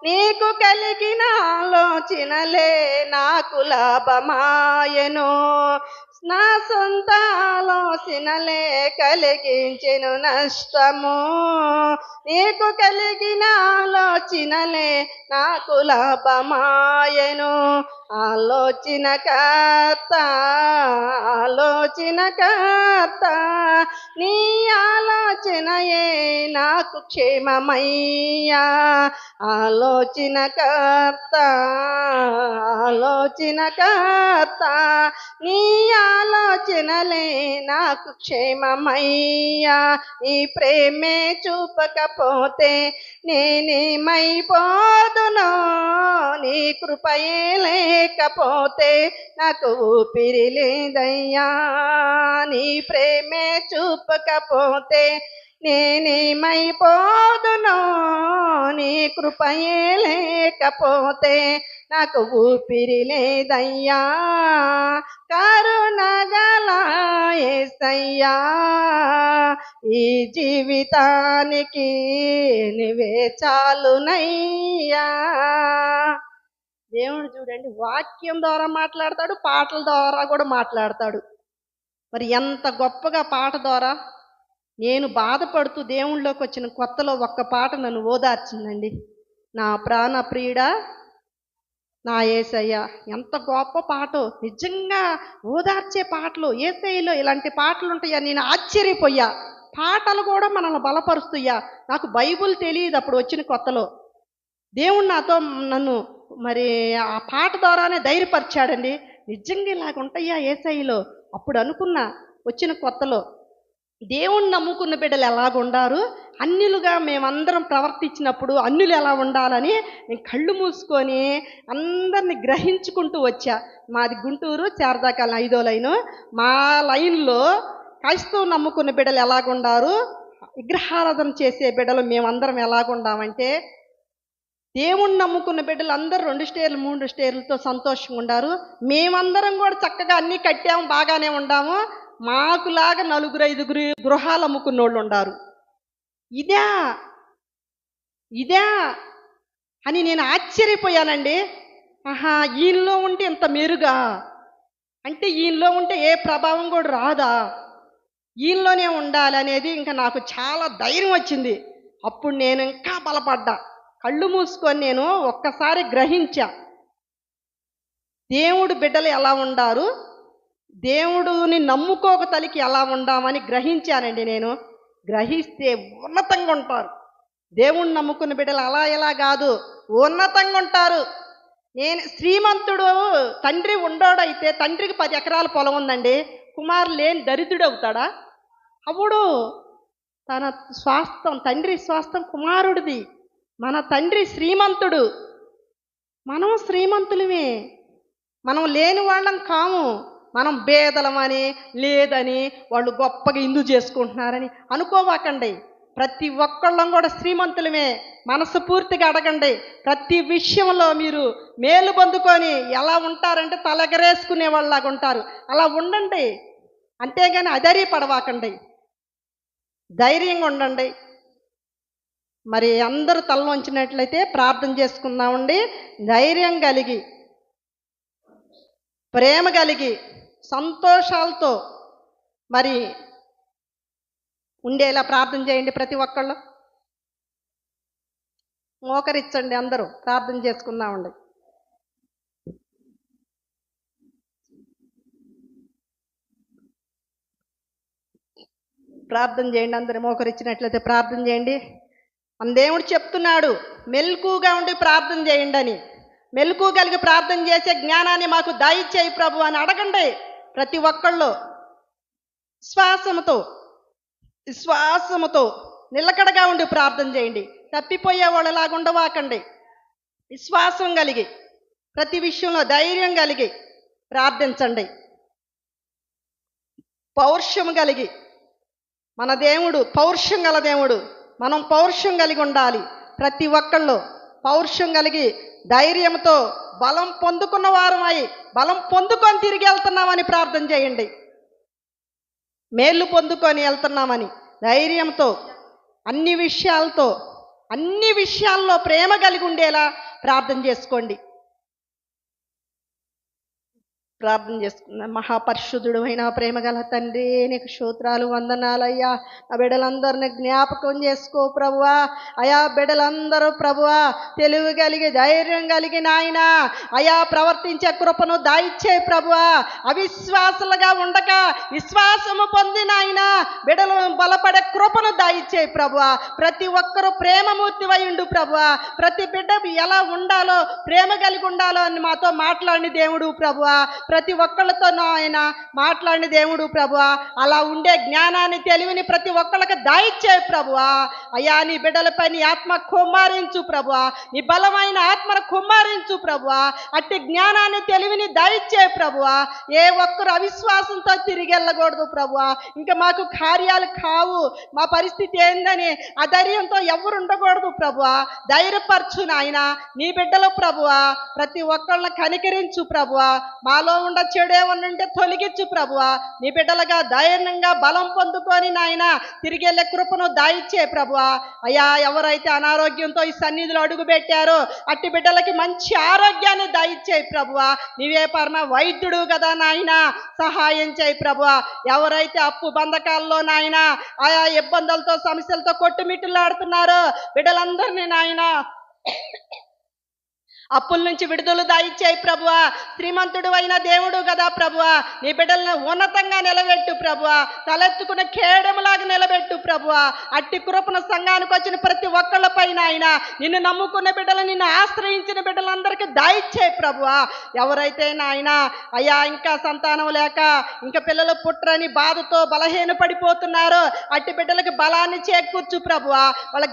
నీకు కలిగిన ఆలోచనలే నాకు లాభమాయెను. నా సొంత ఆలోచనలే కలిగించెను నష్టము, నీకు కలిగిన ఆలోచనలే నాకు లాభమాయెను. ఆలోచనకర్త, ఆలోచనకర్త, నీ ఆలోచనయే నాకు క్షేమమయ్యా. ఆలోచనకర్త, ఆలోచనకర్త, నీ ఆలోచనలే నాకు క్షేమమయ్యా. నీ ప్రేమే చూపకపోతే నేనేమైపోదునో, నీ కృపయే లేకపోతే నాకు ఊపిరి లేదయ్యా. నీ ప్రేమే చూపకపోతే నేనేమైపోదునో, నీ కృపయే లేకపోతే నాకు ఊపిరి లేదయ్యా. కరుణగల యేసయ్యా, ఈ జీవితానికి నీవే చాలునయ్యా. దేవుడు చూడండి, వాక్యం ద్వారా మాట్లాడతాడు, పాటల ద్వారా కూడా మాట్లాడతాడు. మరి ఎంత గొప్పగా పాట ద్వారా. నేను బాధపడుతూ దేవుళ్ళలోకి వచ్చిన కొత్తలో ఒక్క పాట నన్ను ఓదార్చిందండి. నా ప్రాణ ప్రియుడా నా యేసయ్య. ఎంత గొప్ప పాటో, నిజంగా ఓదార్చే పాటలు. యేసయ్యలో ఇలాంటి పాటలు ఉంటాయా, నేను ఆశ్చర్యపోయా. పాటలు కూడా మనల్ని బలపరుస్తాయా. నాకు బైబుల్ తెలియదు అప్పుడు వచ్చిన కొత్తలో. దేవుడు నాతో నన్ను మరి ఆ పాట ద్వారానే ధైర్యపరిచాడండి. నిజంగా ఇలాగ ఉంటాయా యేసయ్యలో. అప్పుడు అనుకున్నా వచ్చిన కొత్తలో, దేవుణ్ణి నమ్ముకున్న బిడ్డలు ఎలాగుండారు, అన్యులుగా మేమందరం ప్రవర్తించినప్పుడు అన్యులు ఎలా ఉండాలని నేను కళ్ళు మూసుకొని అందరిని గ్రహించుకుంటూ వచ్చా. మాది గుంటూరు, శారదాకాలం 5వ లైను. మా లైన్లో క్రైస్తవ నమ్ముకున్న బిడ్డలు ఎలాగుండారు, విగ్రహారాధన చేసే బిడ్డలు మేమందరం ఎలాగుండామంటే, దేవుణ్ణి నమ్ముకున్న బిడ్డలు అందరూ 2 స్టేర్లు 3 స్టేర్లతో సంతోషంగా ఉండారు. మేమందరం కూడా చక్కగా అన్నీ కట్టాము, బాగానే ఉండాము. మాకులాగా 4-5 గృహాలు అమ్ముకున్న వాళ్ళు ఉండారు. ఇదా ఇదా అని నేను ఆశ్చర్యపోయానండి. ఆహా, ఈయనలో ఉంటే ఇంత మెరుగా, అంటే ఈయనలో ఉంటే ఏ ప్రభావం కూడా రాదా, ఈయనలోనే ఉండాలనేది ఇంకా నాకు చాలా ధైర్యం వచ్చింది. అప్పుడు నేను ఇంకా బలపడ్డా. కళ్ళు మూసుకొని నేను ఒక్కసారి గ్రహించా, దేవుడు బిడ్డలు ఎలా ఉండారు, దేవుడుని నమ్ముకోక తలికి ఎలా ఉండామని గ్రహించానండి. నేను గ్రహిస్తే ఉన్నతంగా ఉంటారు. దేవుణ్ణి నమ్ముకున్న బిడ్డలు అలా ఎలా కాదు, ఉన్నతంగా ఉంటారు. నేను శ్రీమంతుడు తండ్రి ఉండోడైతే, తండ్రికి 10 ఎకరాల పొలం ఉందండి, కుమారు లేని దరిద్రుడు అవుతాడా? అప్పుడు తన స్వాస్థం, తండ్రి స్వాస్థం కుమారుడిది. మన తండ్రి శ్రీమంతుడు, మనం శ్రీమంతులమే. మనం లేని వాళ్ళం కాము. మనం బేదలమని లేదని వాళ్ళు గొప్పగా ఇందు చేసుకుంటున్నారని అనుకోవాకండి. ప్రతి ఒక్కళ్ళం కూడా శ్రీమంతులమే. మనసు పూర్తిగా అడగండి. ప్రతి విషయంలో మీరు మేలు పొందుకొని ఎలా ఉంటారంటే తలెగరేసుకునే వాళ్ళలాగా ఉంటారు. అలా ఉండండి, అంతేగాని అధైర్యపడవాకండి, ధైర్యంగా ఉండండి. మరి అందరూ తలవంచినట్లయితే ప్రార్థన చేసుకుందామండి. ధైర్యం కలిగి, ప్రేమ కలిగి, సంతోషాలతో మరి ఉండేలా ప్రార్థన చేయండి. ప్రతి ఒక్కళ్ళు మోకరించండి, అందరూ ప్రార్థన చేసుకుందామండి. ప్రార్థన చేయండి, అందరూ మోకరించినట్లయితే ప్రార్థన చేయండి. మన దేవుడు చెప్తున్నాడు, మెలకుగా ఉండి ప్రార్థన చేయండి అని. మెలకు కలిగి ప్రార్థన చేసే జ్ఞానాన్ని మాకు దయచేయి ప్రభు అని అడగండి. ప్రతి ఒక్కళ్ళు విశ్వాసముతో నిలకడగా ఉండి ప్రార్థన చేయండి. తప్పిపోయే వాళ్ళలాగా ఉండవాకండి. విశ్వాసం కలిగి ప్రతి విషయంలో ధైర్యం కలిగి ప్రార్థించండి. పౌరుషం కలిగి, మన దేవుడు పౌరుషం గల దేవుడు, మనం పౌరుషం కలిగి ఉండాలి. ప్రతి ఒక్కళ్ళు పౌరుషం కలిగి ధైర్యంతో బలం పొందుకున్న వారమై బలం పొందుకొని తిరిగి వెళ్తున్నామని ప్రార్థన చేయండి. మేలు పొందుకొని వెళ్తున్నామని ధైర్యంతో అన్ని విషయాల్లో ప్రేమ కలిగి ఉండేలా ప్రార్థన చేసుకోండి. ప్రార్థన చేసుకుందాం. మహాపరిశుద్ధుడు అయిన ప్రేమగల తండ్రి, నీకు స్తోత్రాలు, వందనాలయ్యా. ఆ బిడ్డలందరినీ జ్ఞాపకం చేసుకో ప్రభువా. అయా బిడ్డలందరూ ప్రభువా తెలివి కలిగి ధైర్యం కలిగి నాయన అయా ప్రవర్తించే కృపను దాయిచ్చే ప్రభువా. అవిశ్వాసులుగా ఉండక విశ్వాసము పొంది నాయన బిడ్డలు బలపడే కృపను దాయిచ్చే ప్రభువా. ప్రతి ఒక్కరూ ప్రేమమూర్తివై ఉండు ప్రభువా. ప్రతి బిడ్డ ఎలా ఉండాలో ప్రేమ కలిగి ఉండాలో అని మాతో మాట్లాడిన దేవుడు ప్రభువా. ప్రతి ఒక్కళ్ళతో ఆయన మాట్లాడిన దేవుడు ప్రభువా. అలా ఉండే జ్ఞానాన్ని తెలివిని ప్రతి ఒక్కళ్ళకి దాయిచ్చే ప్రభువా. అయ్యా నీ బిడ్డలపై నీ ఆత్మ కుమ్మరించు ప్రభువా. నీ బలమైన ఆత్మను కుమ్మరించు ప్రభువా. అట్టి జ్ఞానాన్ని తెలివిని దాయిచ్చే ప్రభువా. ఏ ఒక్కరు అవిశ్వాసంతో తిరిగి వెళ్ళకూడదు ప్రభువా. ఇంకా మాకు కార్యాలు కావు, మా పరిస్థితి ఏందని అధైర్యంతో ఎవరు ఉండకూడదు ప్రభువా. ధైర్యపరచు నాయన నీ బిడ్డలు ప్రభువా. ప్రతి ఒక్కళ్ళని కనికరించు ప్రభువా. మాలో ఉండ చెడేమన్నుంటే తొలగించు ప్రభువా. నీ బిడ్డలుగా ధైర్యంగా బలం పొందుకొని నాయన తిరిగి వెళ్ళే కృపను దాయిచ్చే ప్రభువా. అయ్యా ఎవరైతే అనారోగ్యంతో ఈ సన్నిధిలో అడుగు పెట్టారో అట్టి బిడ్డలకి మంచి ఆరోగ్యాన్ని దాయిచ్చే ప్రభువా. నీవే పరమ వైద్యుడు కదా నాయన, సహాయం చేయి ప్రభువా. ఎవరైతే అప్పు బంధకాల్లో నాయన ఆయా ఇబ్బందులతో సమస్యలతో కొట్టుమిట్టులాడుతున్నారో బిడ్డలందరినీ నాయన అప్పుల నుంచి విడుదల దాయిచ్చాయి ప్రభువా. శ్రీమంతుడు అయిన దేవుడు కదా ప్రభువా. నీ బిడ్డలను ఉన్నతంగా నిలబెట్టు ప్రభువా. తలెత్తుకున్న కేడములాగా నిలబెట్టు ప్రభువా. అట్టి కృపణ సంఘానికి వచ్చిన ప్రతి ఒక్కళ్ళపైన ఆయన నిన్ను నమ్ముకున్న బిడ్డలు, నిన్ను ఆశ్రయించిన బిడ్డలందరికీ దాయిచ్చాయి ప్రభువా. ఎవరైతే నాయన అయ్యా ఇంకా సంతానం లేక ఇంకా పిల్లలు పుట్రని బాధతో బలహీన పడిపోతున్నారో అట్టి బిడ్డలకి బలాన్ని చేకూర్చు ప్రభువా. వాళ్ళ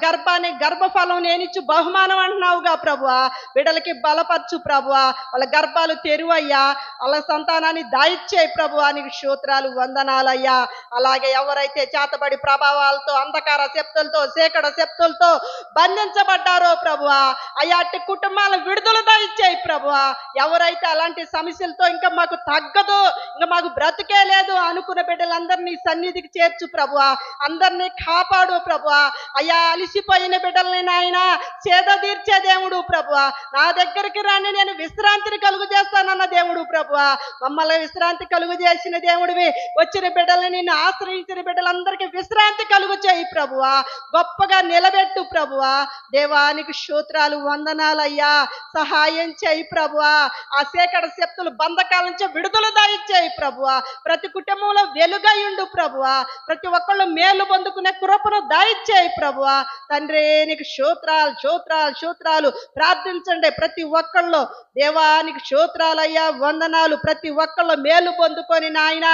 గర్భఫలం నేనిచ్చు బహుమానం అంటున్నావుగా ప్రభువా. బిడ్డలకి బలపరచు ప్రభువా. వాళ్ళ గర్భాలు తెరువయ్యా. వాళ్ళ సంతానాన్ని దాయిచ్చేయి ప్రభువా. నీకు స్తోత్రాలు, వందనాలయ్యా. అలాగే ఎవరైతే చేతబడి ప్రభావాలతో అంధకార శక్తులతో చీకటి శక్తులతో బంధించబడ్డారో ప్రభువా అయ్యా అట్టి కుటుంబాలను విడుదల దాయిచ్చేయి ప్రభువా. ఎవరైతే అలాంటి సమస్యలతో ఇంకా మాకు తగ్గదు, ఇంకా మాకు బ్రతికే లేదు అనుకున్న బిడ్డలందరినీ సన్నిధికి చేర్చు ప్రభువా. అందరినీ కాపాడు ప్రభువా. అయ్యా అలిసిపోయిన బిడ్డల్ని నాయన సేద తీర్చే దేవుడు ప్రభువా. నా దగ్గరికి రాని నేను విశ్రాంతిని కలుగు చేస్తానన్న దేవుడు ప్రభువా. మమ్మల్ని విశ్రాంతి కలుగు చేసిన దేవుడివి. వచ్చిన బిడ్డల్ని నిన్ను ఆశ్రయించిన బిడ్డలందరికీ విశ్రాంతి కలుగు చేయి ప్రభువా. గొప్పగా నిలబెట్టు ప్రభువా. దేవానికి స్తోత్రాలు, వందనాలయ్యా. సహాయం చేయి ప్రభువా. ఆ చీకటి శక్తులు బంధకాల నుంచి విడుదల దాయిచ్చేయి ప్రభువా. ప్రతి కుటుంబంలో వెలుగై ఉండు ప్రభువా. ప్రతి ఒక్కళ్ళు మేలు పొందుకునే కృపను దాయిచ్చేయి ప్రభువా. తండ్రి నీకు స్తోత్రాలు ప్రార్థించండి. ప్రతి ఒక్కళ్ళు దేవానికి స్తోత్రాలయ్యా, వందనాలు. ప్రతి ఒక్కళ్ళు మేలు పొందుకొని నాయన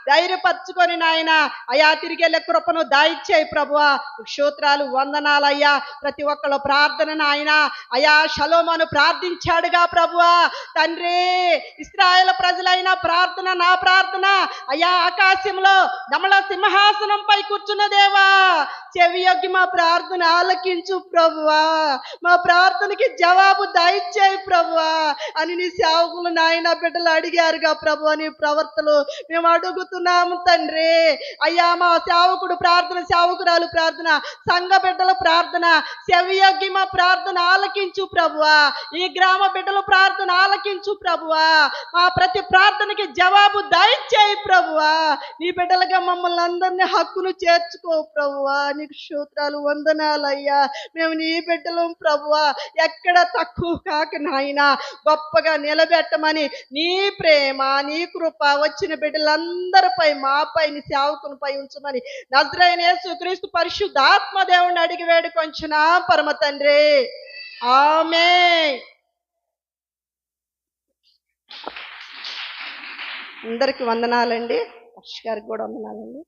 ధైర్యపరచుకొని నాయన అయా తిరిగి వెళ్ళే కృపను దాయిచ్చేయి ప్రభువా. స్తోత్రాలు, వందనాలయ్యా. ప్రతి ఒక్కళ్ళు ప్రార్థన నాయన అయా షలోమోను ప్రార్థించాడుగా ప్రభువా. తండ్రి ఇశ్రాయేలు ప్రజలైన ప్రార్థన నా ప్రార్థన అయా ఆకాశంలో నమల సింహాసనంపై కూర్చున్న దేవా చెవియొగ్గి మా ప్రార్థన ఆలకించు ప్రభువా. మా ప్రార్థనకి జవాబు దయచేయి ప్రభువా అని నీ సేవకులు నాయన బిడ్డలు అడిగారుగా ప్రభువా. నీ ప్రవర్తలు మేము అడుగుతున్నాము తండ్రి. అయ్యా మా సేవకుడు ప్రార్థన, సేవకురాలు ప్రార్థన, సంఘ బిడ్డల ప్రార్థన చెవియొగ్గి మా ప్రార్థన ఆలకించు ప్రభువా. ఈ గ్రామ బిడ్డల ప్రార్థన ఆలకించు ప్రభువా. మా ప్రతి ప్రార్థనకి జవాబు దయచేయి ప్రభువా. నీ బిడ్డలుగా మమ్మల్ని అందరినీ హక్కును చేర్చుకో ప్రభువా. నీకు స్తోత్రాలు వందనాలయ్యా. మేము నీ బిడ్డలం ప్రభువా, ఎక్కడ తక్కువ కాక నాయనా గొప్పగా నిలబెట్టమని నీ ప్రేమ నీ కృప వచ్చిన బిడ్డలందరిపై మాపై నీ సేవకునిపై ఉంచమని నజరేయుడైన యేసుక్రీస్తు పరిశుద్ధాత్మ దేవుణ్ణి అడిగి వేడుకొంచున్నా పరమ తండ్రి. ఆమేన్. అందరికి వందనాలండి. గారికి కూడా వందనాలండి.